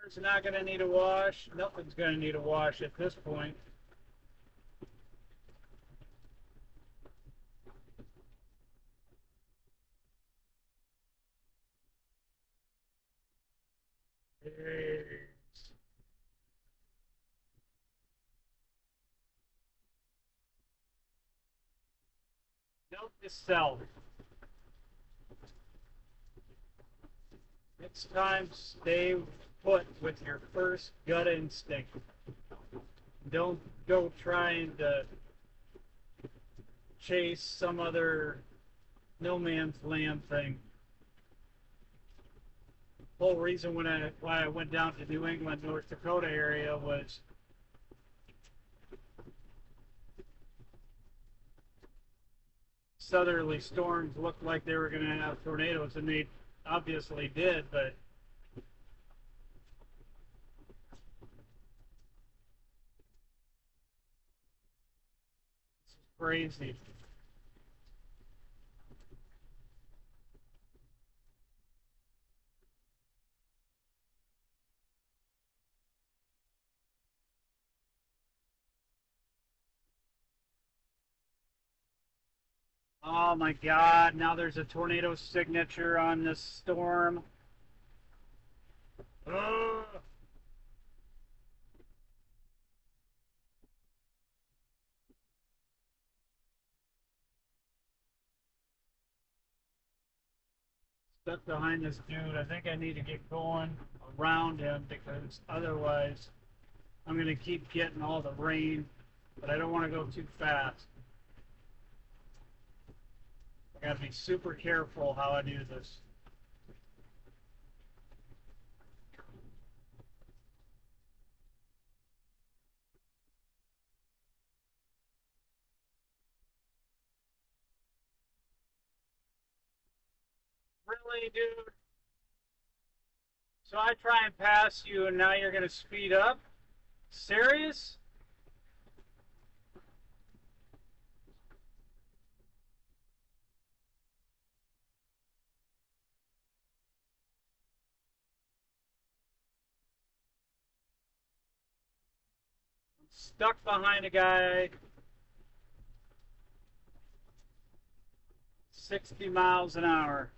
Car's not going to need a wash. Nothing's going to need a wash at this point. Note to self. Next time, stay put with your first gut instinct. Don't go trying to chase some other no man's land thing. The whole reason why I went down to New England, North Dakota area was southerly storms looked like they were going to have tornadoes, and they obviously did, but it's crazy. Oh my God, now there's a tornado signature on this storm. Ugh. stuck behind this dude. I think I need to get going around him because otherwise I'm going to keep getting all the rain, but I don't want to go too fast. I got to be super careful how I do this. Really, dude? So I try and pass you and now you're going to speed up? Serious? Stuck behind a guy 60 miles an hour.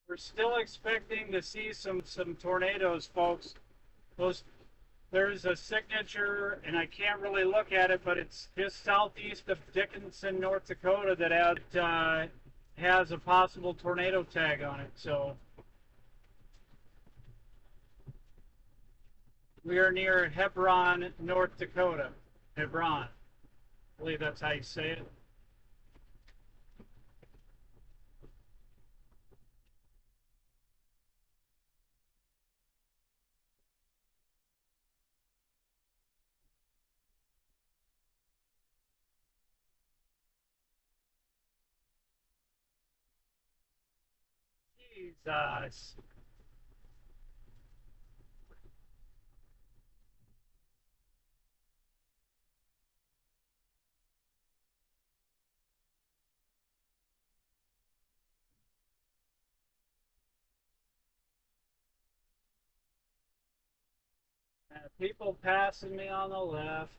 We're still expecting to see some tornadoes, folks. Those There's a signature, and I can't really look at it, but it's just southeast of Dickinson, North Dakota, that has a possible tornado tag on it. So we are near Hebron, North Dakota. Hebron. I believe that's how you say it. Jesus. People passing me on the left.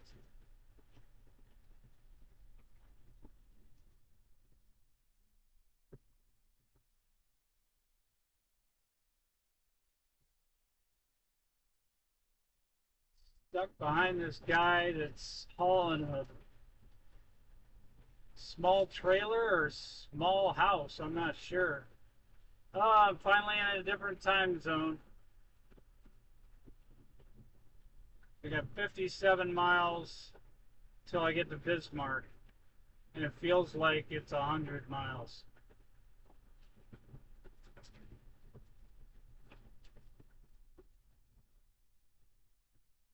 Stuck behind this guy that's hauling a small trailer or small house. I'm not sure. Oh, I'm finally in a different time zone. I got 57 miles till I get to Bismarck, and it feels like it's 100 miles.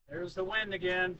There's the wind again.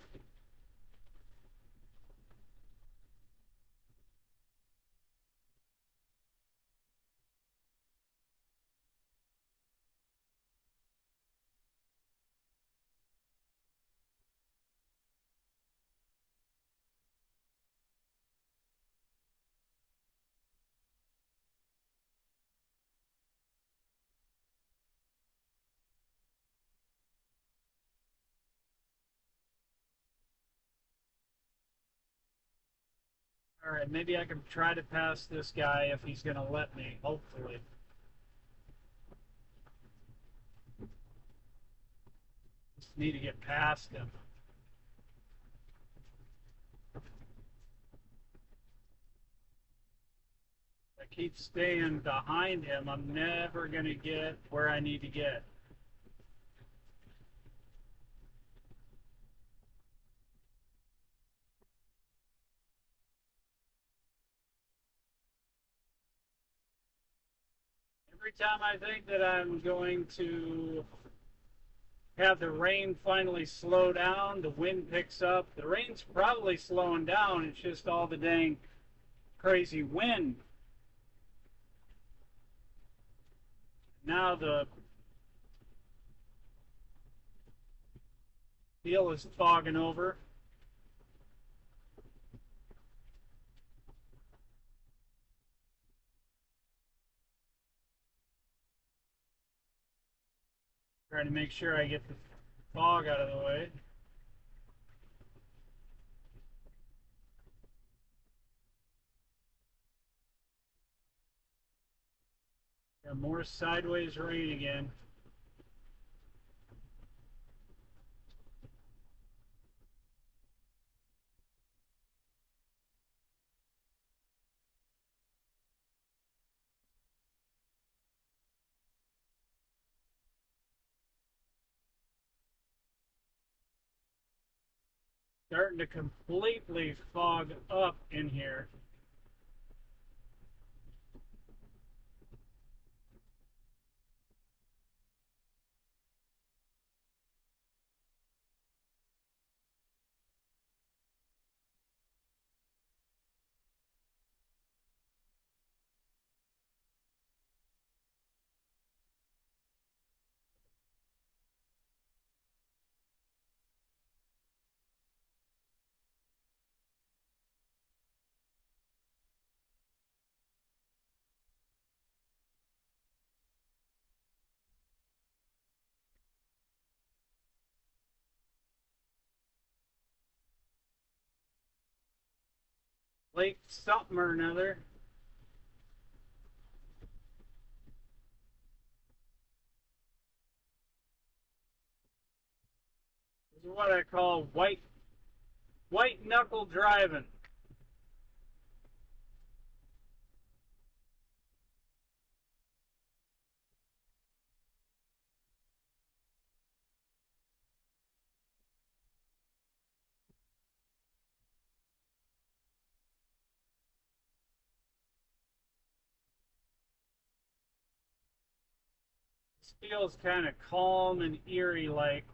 All right, maybe I can try to pass this guy if he's going to let me, hopefully. Just need to get past him. If I keep staying behind him, I'm never going to get where I need to get. Every time I think that I'm going to have the rain finally slow down, the wind picks up. The rain's probably slowing down. It's just all the dang crazy wind. Now the deal is fogging over. Trying to make sure I get the fog out of the way. Got more sideways rain again. Starting to completely fog up in here. Lake something or another. This is what I call white knuckle driving. This feels kind of calm and eerie like.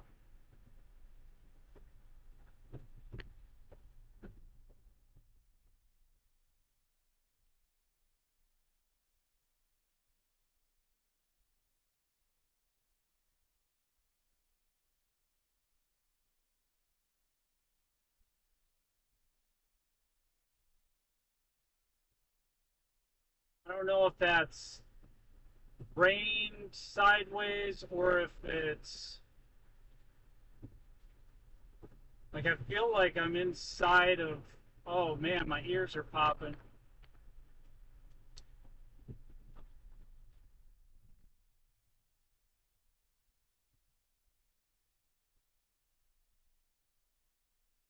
I don't know if that's rain sideways or if it's like I feel like I'm inside of. Oh man, my ears are popping.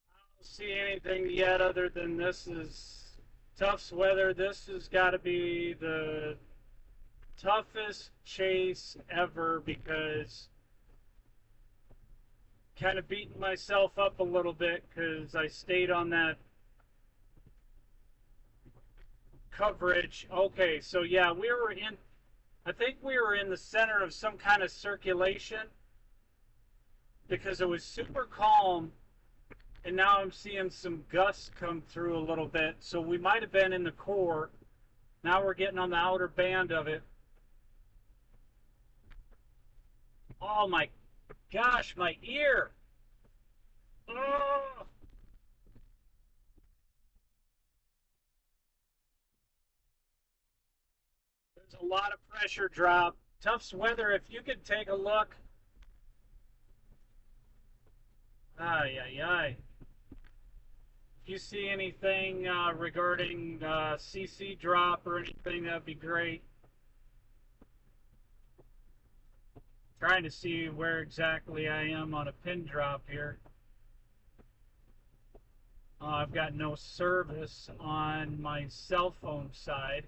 I don't see anything yet other than this is Tufts weather. This has got to be the toughest chase ever because kind of beating myself up a little bit because I stayed on that coverage. Okay, so yeah, I think we were in the center of some kind of circulation because it was super calm, and now I'm seeing some gusts come through a little bit. So we might have been in the core. Now we're getting on the outer band of it. Oh my gosh, my ear! Oh, there's a lot of pressure drop. Tufts weather, if you could take a look. Ay, ay, ay. If you see anything regarding CC drop or anything, that'd be great. Trying to see where exactly I am on a pin drop here. I've got no service on my cell phone side.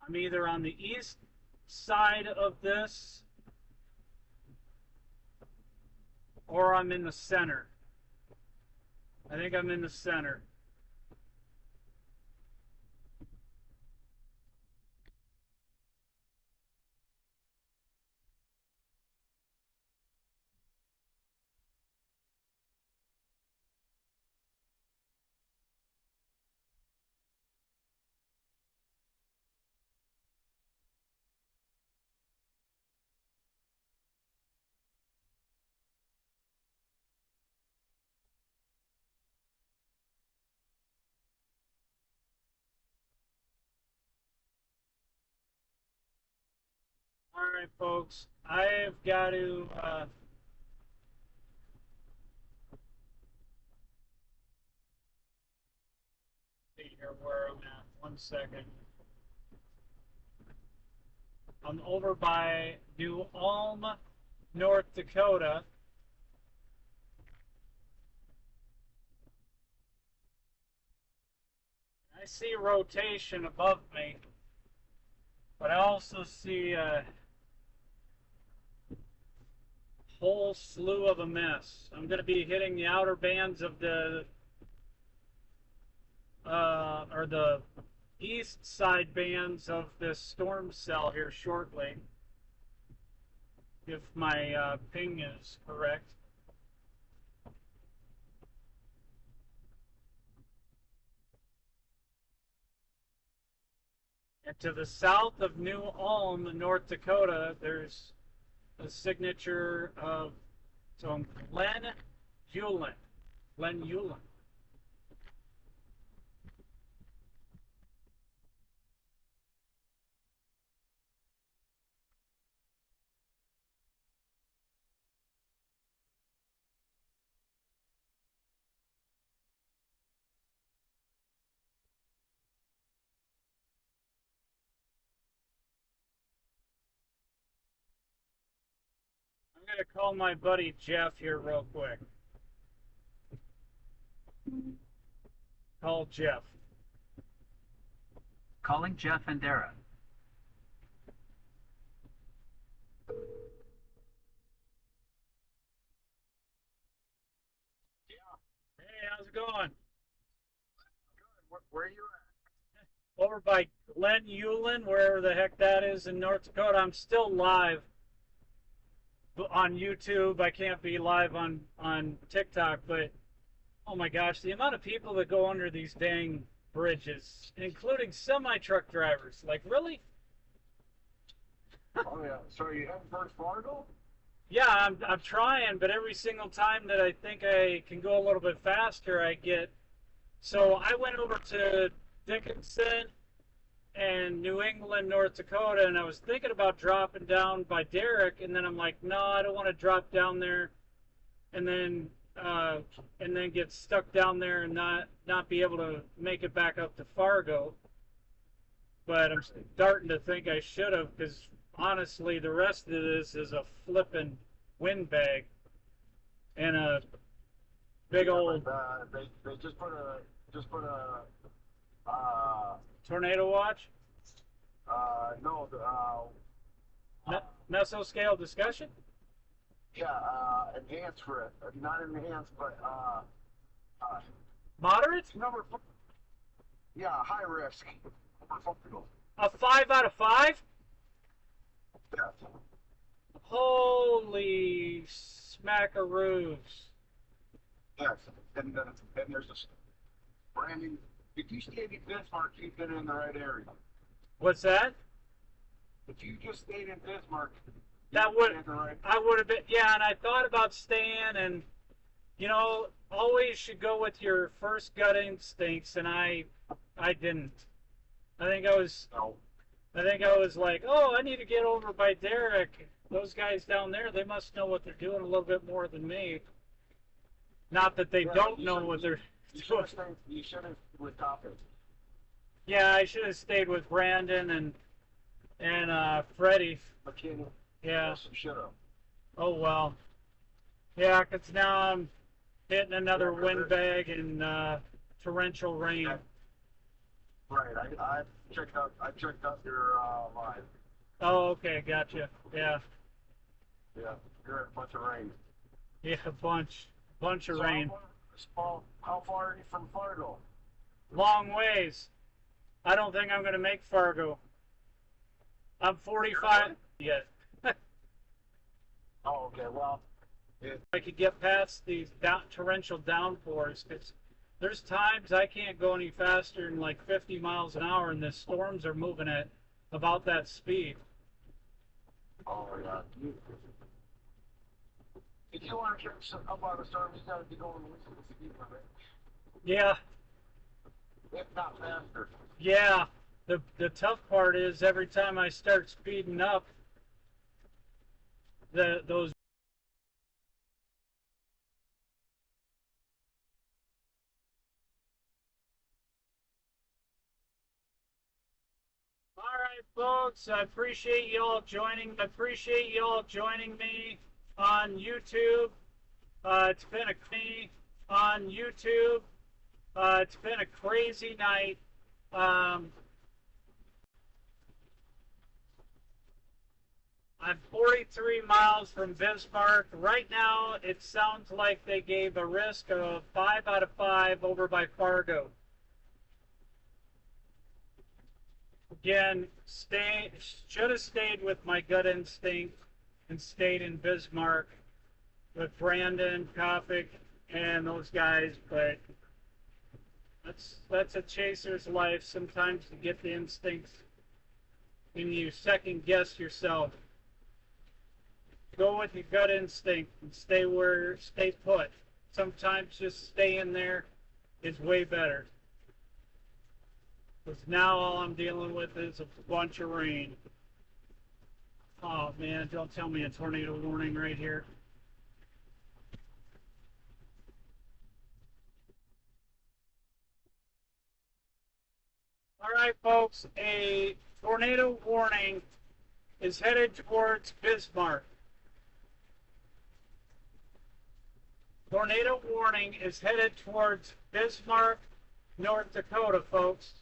I'm either on the east side of this or I'm in the center. I think I'm in the center. All right, folks. I've got to see here where I'm at. 1 second. I'm over by New Ulm, North Dakota. I see rotation above me, but I also see a whole slew of a mess. I'm going to be hitting the outer bands of the or the east side bands of this storm cell here shortly, if my ping is correct. And to the south of New Ulm, North Dakota, there's a signature of some Glenn Hewlin. Glenn Hewlin. I'm going to call my buddy Jeff here real quick. Call Jeff. Calling Jeff and Dara. Hey, how's it going? Where are you Over by Glen Hewlin, wherever the heck that is in North Dakota. I'm still live on YouTube. I can't be live on TikTok, but oh my gosh, the amount of people that go under these dang bridges, including semi-truck drivers. Like, really? at? Oh yeah. So you heading towards Fargo? Yeah, I'm trying, but every single time that I think I can go a little bit faster, I get. So I went over to Dickinson and New England, North Dakota, and I was thinking about dropping down by Derrick, and then I'm like, no, I don't want to drop down there, and then get stuck down there and not be able to make it back up to Fargo. But I'm starting to think I should have, because honestly, the rest of this is a flippin' windbag and a big old They just put a tornado watch. no Mesoscale discussion. yeah enhanced for it, not enhanced but Moderate. number yeah high risk number 4. A 5 out of 5. Yes. Holy smackaroos. Yes. And there's this Brandon. If you stayed in Bismarck, you've been in the right area. What's that? If you just stayed in Bismarck, That would in the right. I would have been, yeah, and I thought about staying, and always should go with your first gut instincts, and I didn't. I think I was No. I think I was like, oh, I need to get over by Derrick. Those guys down there, they must know what they're doing a little bit more than me. Not that they Yeah, don't you know should- what they're You should doing. have stayed. You should have with Toppin. Yeah, I should have stayed with Brandon and Freddie. McKinney. Yeah. Yes, you should have. Oh well. Yeah, 'cause now I'm hitting another Yeah, 'cause windbag and torrential rain. Yeah. Right. I checked out. I checked out your line. Oh, okay, gotcha. Yeah, Yeah. You're in a bunch of rain. yeah, bunch of So rain. How far are you from Fargo? Long ways. I don't think I'm gonna make Fargo. I'm 45 yet. Oh, okay. Well, I could get past these torrential downpours, because there's times I can't go any faster than like 50 miles an hour, and the storms are moving at about that speed. oh yeah. If you want to catch up on the storm, you got to be going with the speed limit, Yeah, if not faster. yeah. The tough part is every time I start speeding up, those. All right, folks. I appreciate you all joining. I appreciate you all joining me on YouTube. It's been a me on YouTube. It's been a crazy night. Um, I'm 43 miles from Bismarck. Right now, it sounds like they gave a risk of 5 out of 5 over by Fargo. Again, should have stayed with my gut instinct and stayed in Bismarck with Brandon, Kopic, and those guys, but that's a chaser's life. Sometimes you get the instincts and you second guess yourself. Go with your gut instinct and stay put. Sometimes just staying there is way better. Because now all I'm dealing with is a bunch of rain. Oh man, don't tell me a tornado warning right here. All right, folks, a tornado warning is headed towards Bismarck. Tornado warning is headed towards Bismarck, North Dakota, folks.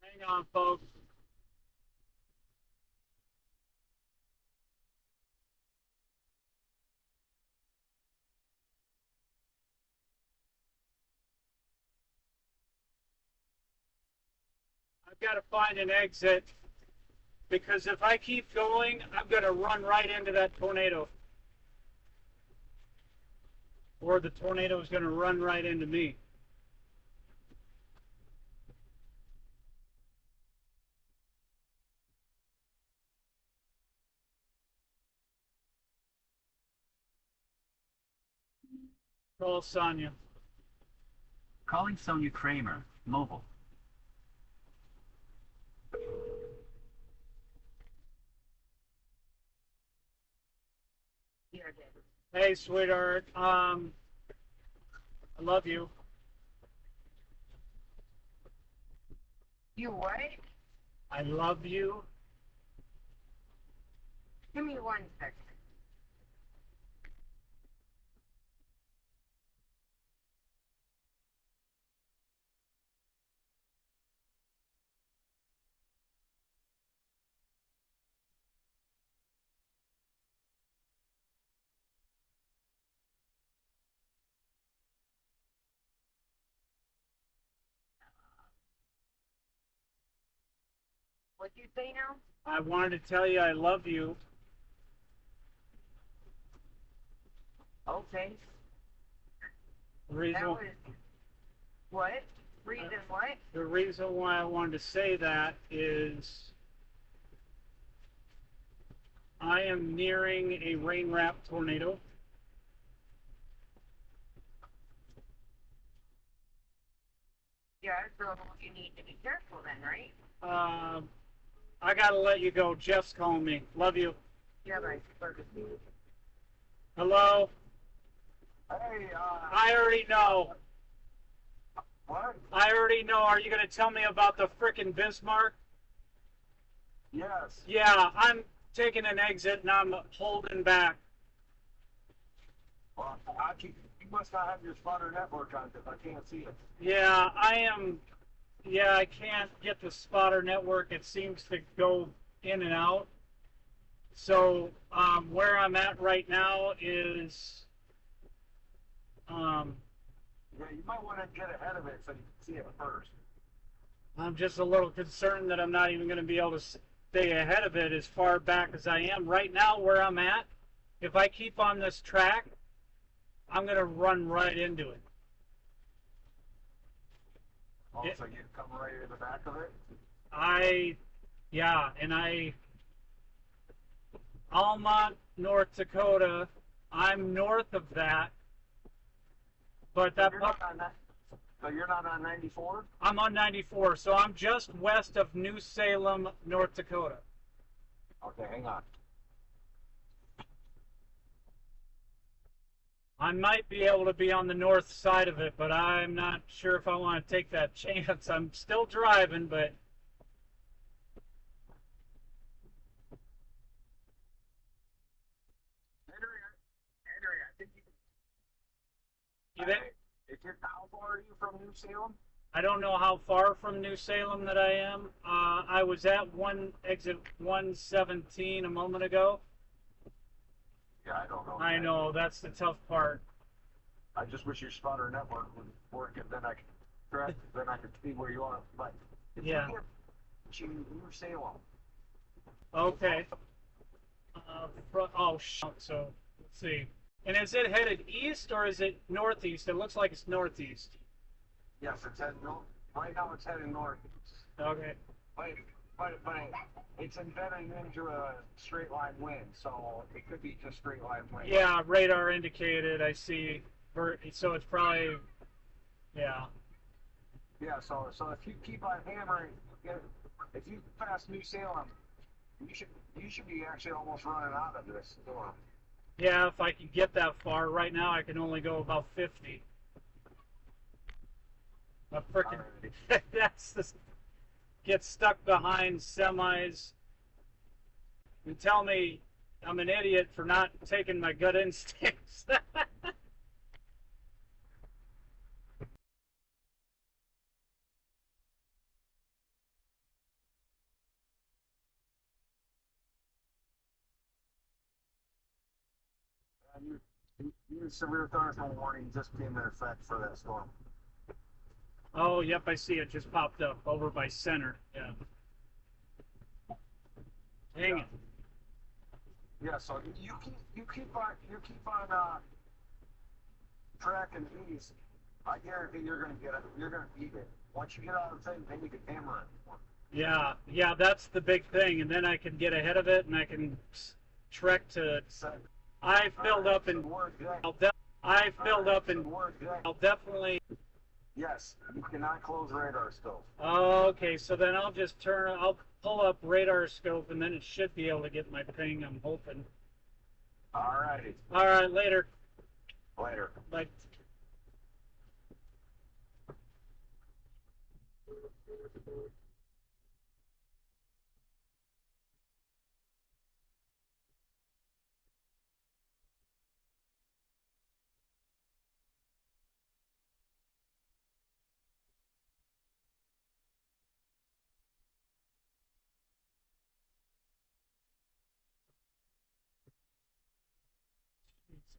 Hang on, folks. I've got to find an exit because if I keep going, I'm going to run right into that tornado. Or the tornado is going to run right into me. Call Sonia. Calling Sonia Kramer, mobile. Hey, sweetheart. I love you. You what? I love you. Give me 1 second. What'd you say now? I wanted to tell you I love you. Okay. The reason, That was what? Reason what? the reason why I wanted to say that is I am nearing a rain wrap tornado. Yeah, so you need to be careful then, right? I gotta let you go. Jeff's calling me. Love you. Yeah, right. Hello? Hey, I already know. what? I already know. Are you gonna tell me about the frickin' Bismarck? Yes. Yeah, I'm taking an exit and I'm holding back. Well, you must not have your spotter network on because I can't see it. Yeah, I am. Yeah, I can't get the spotter network. It seems to go in and out. So where I'm at right now is Yeah, you might want to get ahead of it so you can see it first. I'm just a little concerned that I'm not even going to be able to stay ahead of it as far back as I am. Right now, where I'm at, if I keep on this track, I'm going to run right into it. Also, you come right in the back of it. Almont, North Dakota, I'm north of that, but So that you're not on that. So you're not on 94? I'm on 94, so I'm just west of New Salem, North Dakota. Okay, hang on. I might be able to be on the north side of it, but I'm not sure if I want to take that chance. I'm still driving, but Henry, I think you there? how far are you from New Salem? I don't know how far from New Salem that I am. I was at exit 117 a moment ago. Yeah, I don't know. I know, that's the tough part. I just wish your spotter network would work, and then I could track, then I could see where you are. But if Yeah. you get to New Salem, Okay. Oh, so let's see. And is it headed east or is it northeast? It looks like it's northeast. yes, it's heading north. Right now, it's heading north. Okay. But it's embedding into a straight line wind, so it could be just straight line wind. Yeah, radar indicated. I see. So it's probably, yeah. Yeah. So if you keep on hammering, if you pass New Salem, you should be actually almost running out of this storm. Yeah, if I can get that far. Right now, I can only go about 50. A frickin' that's the get stuck behind semis and tell me I'm an idiot for not taking my gut instincts. Your severe thunderstorm warning just came into effect for that storm. Oh, yep, I see it just popped up over by center. Yeah. Dang it. Yeah, so you keep on tracking east. I guarantee you're gonna get it. You're gonna beat it. Once you get out of the thing, then you can hammer it. Yeah, that's the big thing, and then I can get ahead of it, and I can trek to. I filled up in. I filled up in. I'll definitely. Yes, you cannot close radar scope. Okay, so then I'll just I'll pull up radar scope, and then it should be able to get my ping. I'm hoping. Alrighty. All right, later. Later. Bye.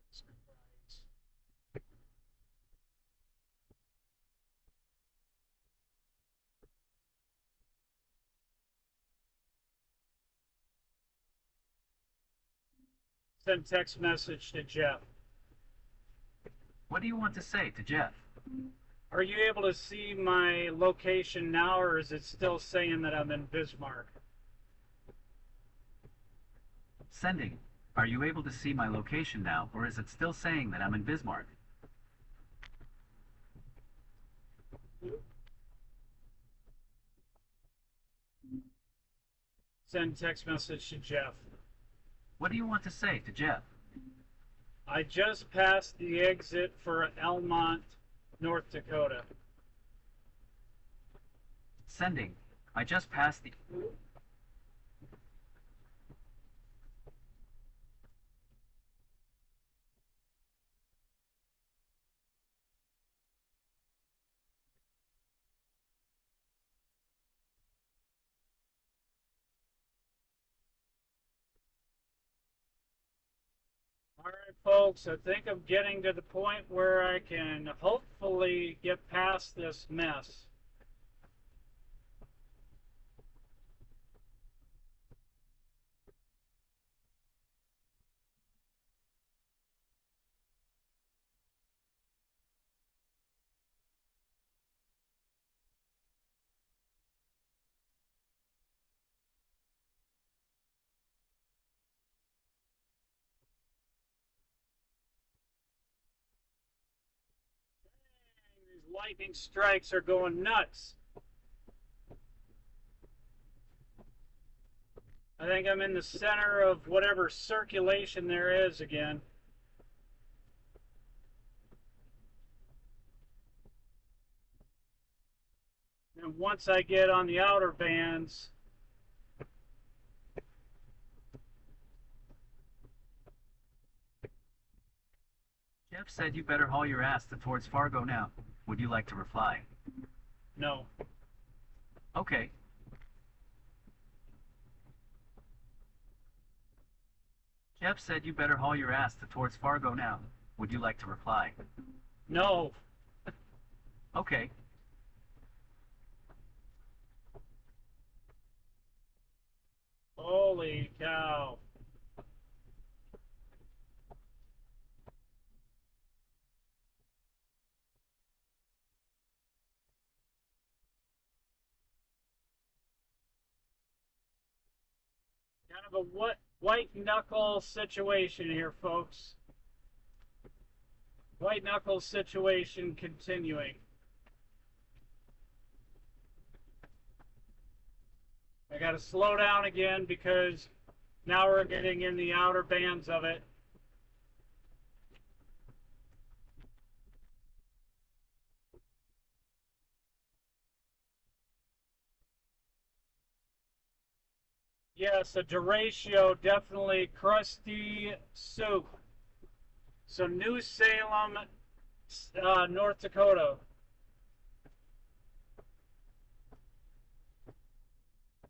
Jesus Christ. Send text message to Jeff. What do you want to say to Jeff? Are you able to see my location now, or is it still saying that I'm in Bismarck? Sending. Are you able to see my location now, or is it still saying that I'm in Bismarck? Send text message to Jeff. What do you want to say to Jeff? I just passed the exit for Elmont, North Dakota. Sending. I just passed the... All right, folks, I think I'm getting to the point where I can hopefully get past this mess. These lightning strikes are going nuts. I think I'm in the center of whatever circulation there is again. And once I get on the outer bands, Jeff said you better haul your ass towards Fargo now. Would you like to reply? no. Okay. Jeff said you better haul your ass towards Fargo now. Would you like to reply? No. Okay. Holy cow. Kind of a white knuckle situation here, folks. White knuckle situation continuing. I got to slow down again because now we're getting in the outer bands of it. Yes, a derecho, definitely crusty soup. So New Salem, North Dakota.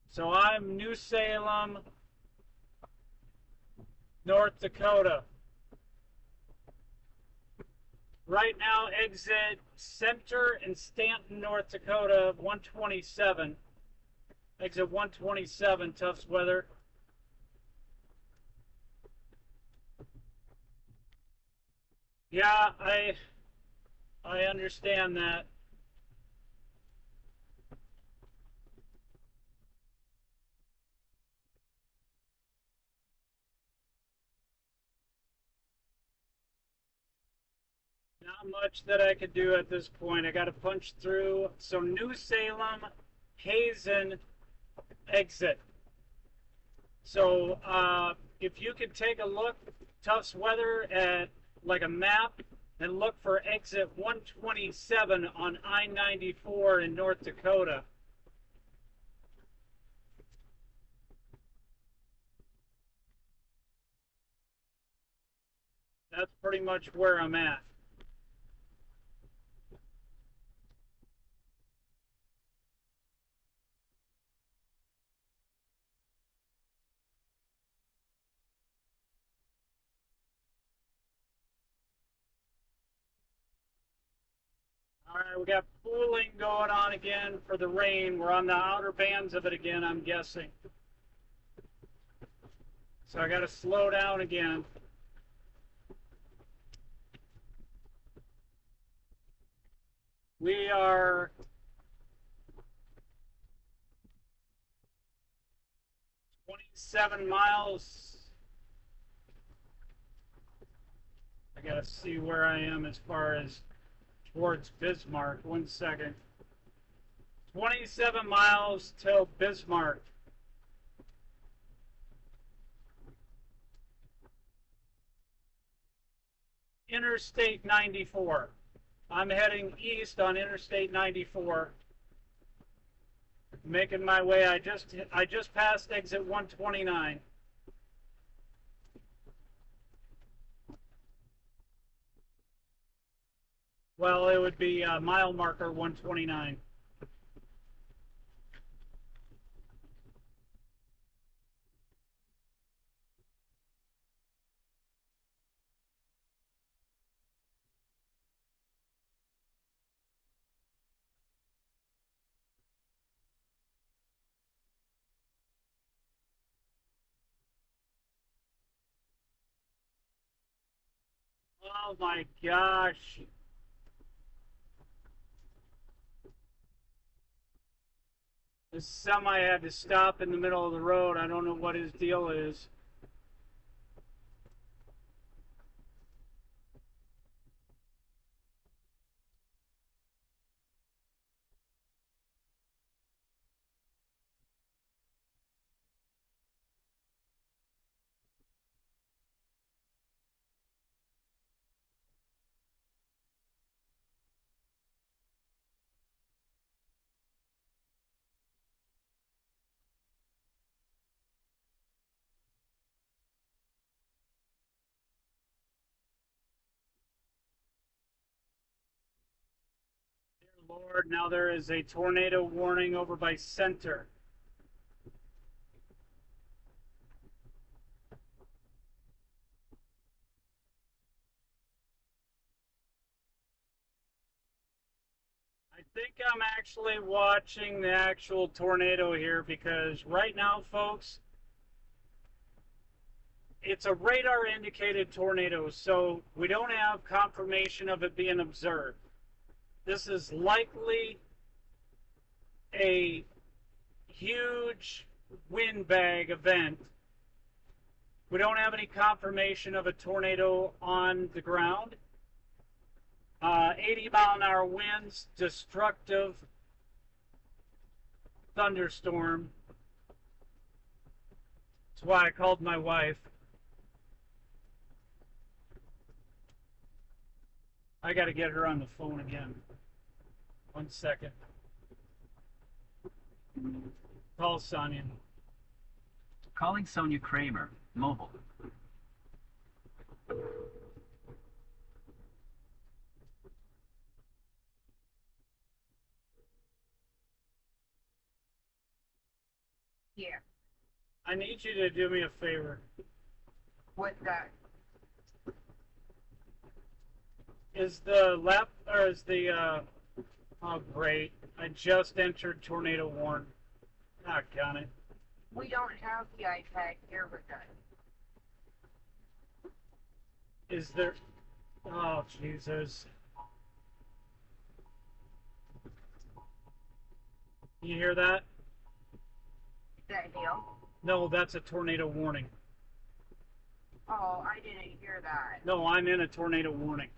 So I'm New Salem, North Dakota. Right now, exit Center in Stanton, North Dakota, 127. Exit 127, Tufts weather. Yeah, I understand that. Not much that I could do at this point. I got to punch through. So New Salem, Hazen, exit. So if you could take a look, Tufts weather at like a map, and look for exit 127 on I-94 in North Dakota. That's pretty much where I'm at. All right, we got pooling going on again for the rain. We're on the outer bands of it again, I'm guessing. So I got to slow down again. We are 27 miles. I got to see where I am as far as towards Bismarck. 1 second. 27 miles till Bismarck. Interstate 94. I'm heading east on Interstate 94. Making my way. I just passed exit 129. Well, it would be mile marker 129. Oh my gosh. This semi had to stop in the middle of the road. I don't know what his deal is. Lord, now there is a tornado warning over by Center. I think I'm actually watching the actual tornado here because right now, folks, it's a radar indicated tornado, so we don't have confirmation of it being observed. This is likely a huge windbag event. We don't have any confirmation of a tornado on the ground. 80-mile-an-hour winds, destructive thunderstorm. That's why I called my wife. I got to get her on the phone again. 1 second. Call Sonia. Calling Sonia Kramer, mobile. Yeah. I need you to do me a favor. What's that? Is the left, or is the, oh great, I just entered tornado warn. Ah, got it. We don't have the iPad here with us. Is there, oh Jesus. You hear that? Is that Neil? No, that's a tornado warning. Oh, I didn't hear that. No, I'm in a tornado warning.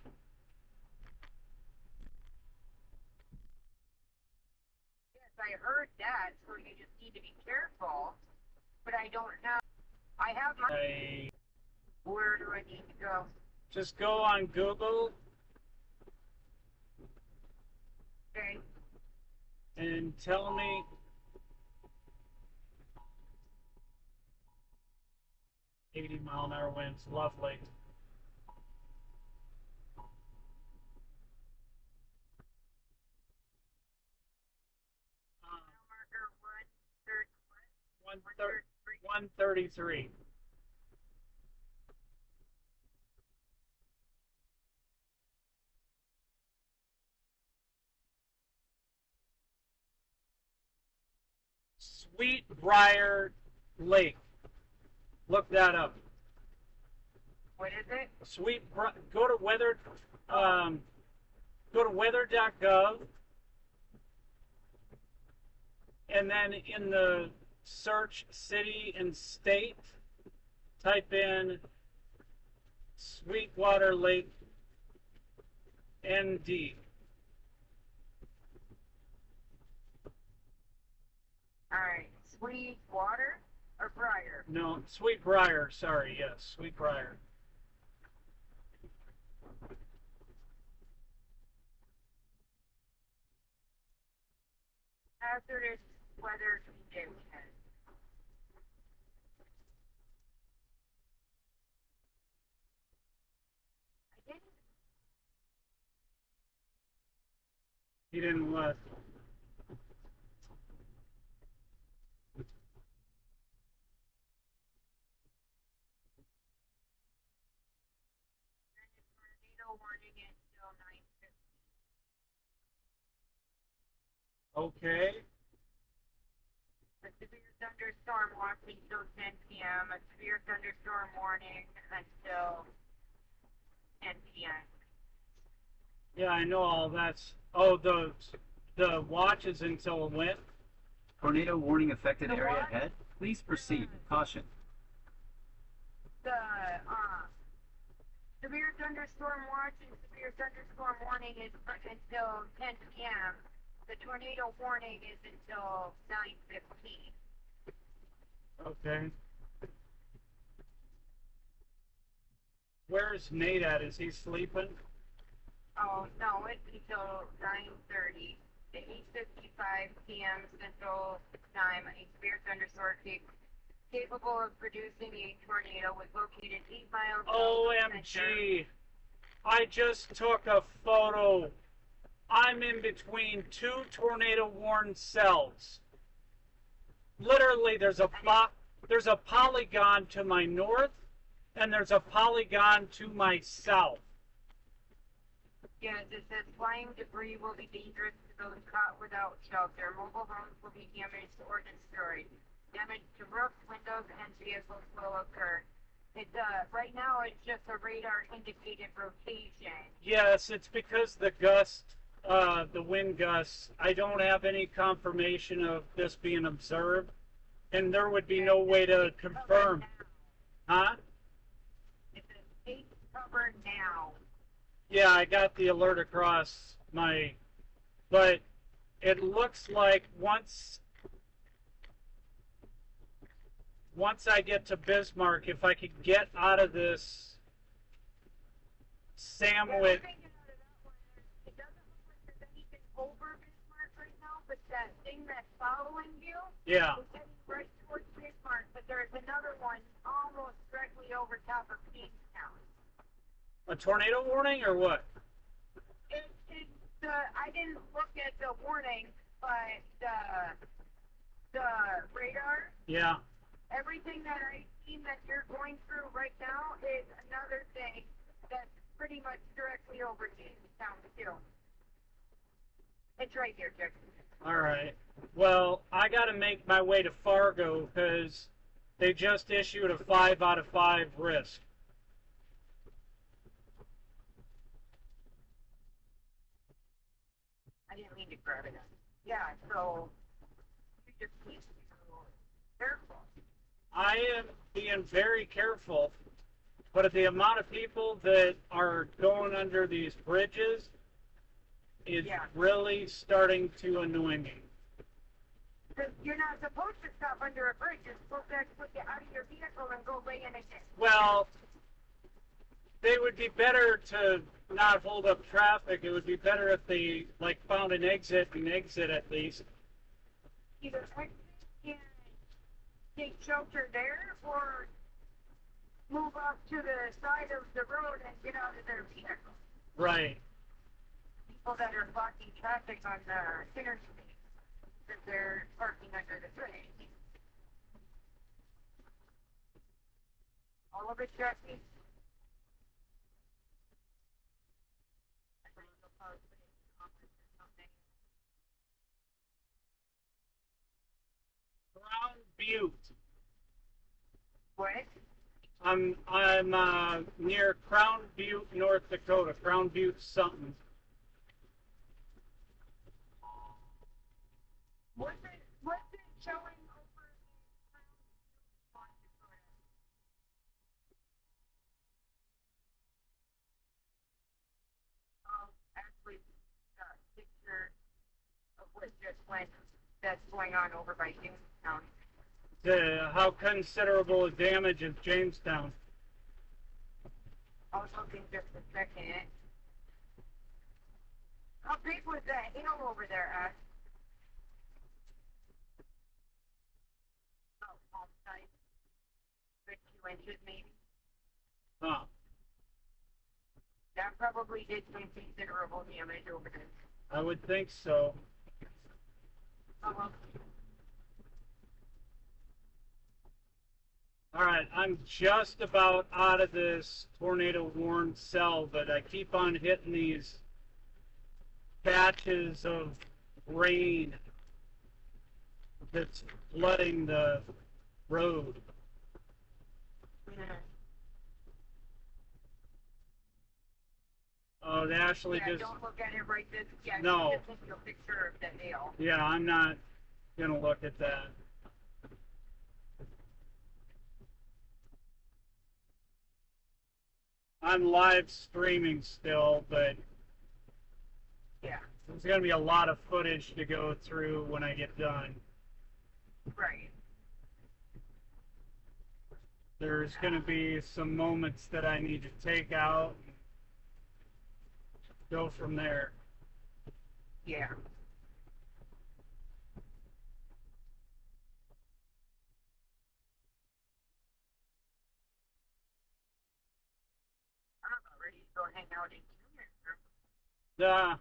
Yes, I heard that, so you just need to be careful. But I don't have. I have my. Where do I need to go? Just go on Google Okay. and tell me. $80-mile-an-hour winds, lovely. Mile marker 130. 133. Sweetbriar Lake. Look that up. What is it? Go to weather.gov, and then in the search city and state, type in Sweetwater Lake, ND. Alright. Sweet water or briar? No, Sweetbriar. Sorry, yes, Sweetbriar. Hazardous weather conditions. I didn't. He didn't what? Tornado warning until 9:50. Okay. A severe thunderstorm watching until 10 p.m. A severe thunderstorm warning until 10 p.m. Yeah, I know all that's. Oh, the watch is until when? Tornado warning affected The area what? ahead. Please proceed. Caution. The severe thunderstorm watch and severe thunderstorm warning is until 10 p.m. The tornado warning is until 9:15. Okay. Where's Nate at? Is he sleeping? Oh no, it's until 9:30 to 8:55 p.m. Central Time. A severe thunderstorm capable of producing a tornado was located 8 miles. OMG! I just took a photo. I'm in between two tornado-warned cells. Literally, there's a polygon to my north, and there's a polygon to my south. Yes, it says flying debris will be dangerous to those caught without shelter. Mobile homes will be damaged or destroyed. Damage to roofs, windows, and vehicles will occur. Right now it's just a radar indicated rotation. Yes, it's because the wind gusts, I don't have any confirmation of this being observed, and there would be no way to confirm. Huh? It's a state covered now. Yeah, I got the alert across my, but it looks like once I get to Bismarck, if I could get out of this sandwich. It doesn't look like there's anything over Bismarck right now, but that thing that's following you Yeah. is heading right towards Bismarck, but there's another one almost directly over top of Kingstown. A tornado warning or what? I didn't look at the warning, but the radar, Yeah. everything that I've seen that you're going through right now is another thing that's pretty much directly over Kingstown too. It's right here, Jackson. All right. Well, I got to make my way to Fargo because they just issued a 5 out of 5 risk. I didn't mean to grab it. Yeah, so you just need to be careful. I am being very careful, but the amount of people that are going under these bridges is really starting to annoy me. Because you're not supposed to stop under a bridge. You're supposed to actually get out of your vehicle and go lay in a ditch. Well, they would be better to not hold up traffic. It would be better if they found an exit and exit at least. Either exit and take shelter there, or move off to the side of the road and get out of their vehicle. Right. People that are blocking traffic on the interstate because they're parking under the bridge. All of it, Jesse. Crown Butte. What? I'm near Crown Butte, North Dakota. Crown Butte something. What's it showing over in Crown Butte, North Dakota? Actually, picture of what just went, that's going on over by Kingstown. How considerable a damage is Jamestown? I was looking just a second. How big was that hill over there, Ash? About palm size. 2 inches, maybe. Huh. That probably did some considerable damage over there. I would think so. Uh-huh. All right, I'm just about out of this tornado-warned cell, but I keep on hitting these patches of rain that's flooding the road. Oh, they actually just... don't look at it right this. Yeah, no. Just take a picture of the hail. Yeah, I'm not gonna look at that. I'm live streaming still, but yeah, there's going to be a lot of footage to go through when I get done. Right. There's going to be some moments that I need to take out and go from there. Yeah. I'm about ready to go hang out in Junior's room.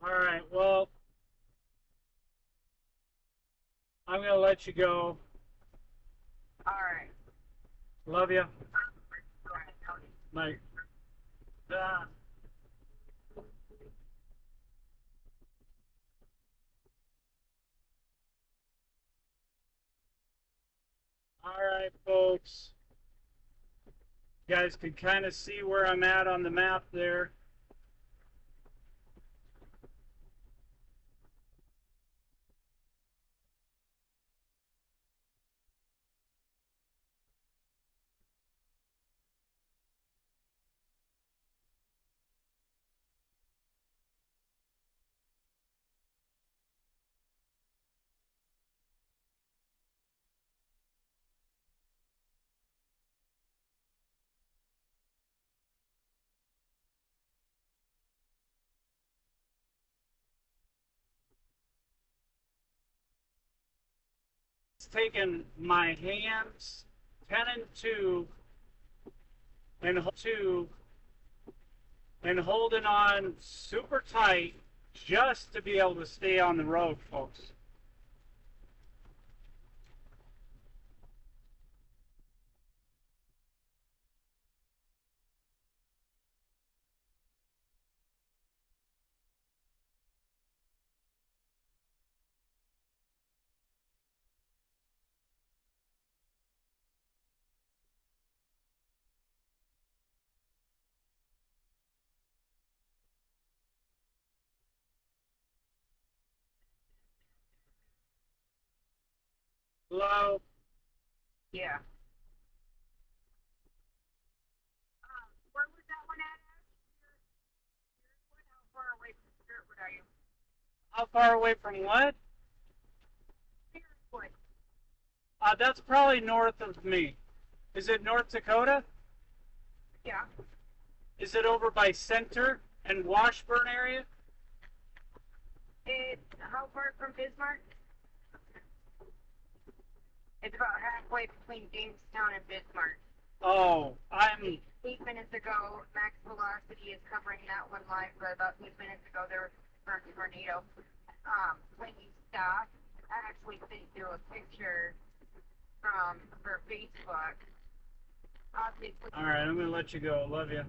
All right. Well, I'm gonna let you go. Alright. Love you. Alright. Night. All right, folks. You guys can kind of see where I'm at on the map there. It's taking my hands 10 and 2 and holding on super tight just to be able to stay on the road, folks. Hello? Yeah. Where was that one at? How far away from Spiritwood are you? How far away from what? Spiritwood. That's probably north of me. Is it North Dakota? Yeah. Is it over by Center and Washburn area? It's how far from Bismarck? It's about halfway between Jamestown and Bismarck. Oh, I'm 8 minutes ago, max velocity is covering that one line, but about 8 minutes ago there was a tornado. When you stop, I actually sent you a picture for Facebook. all right. I'm gonna let you go. Love you.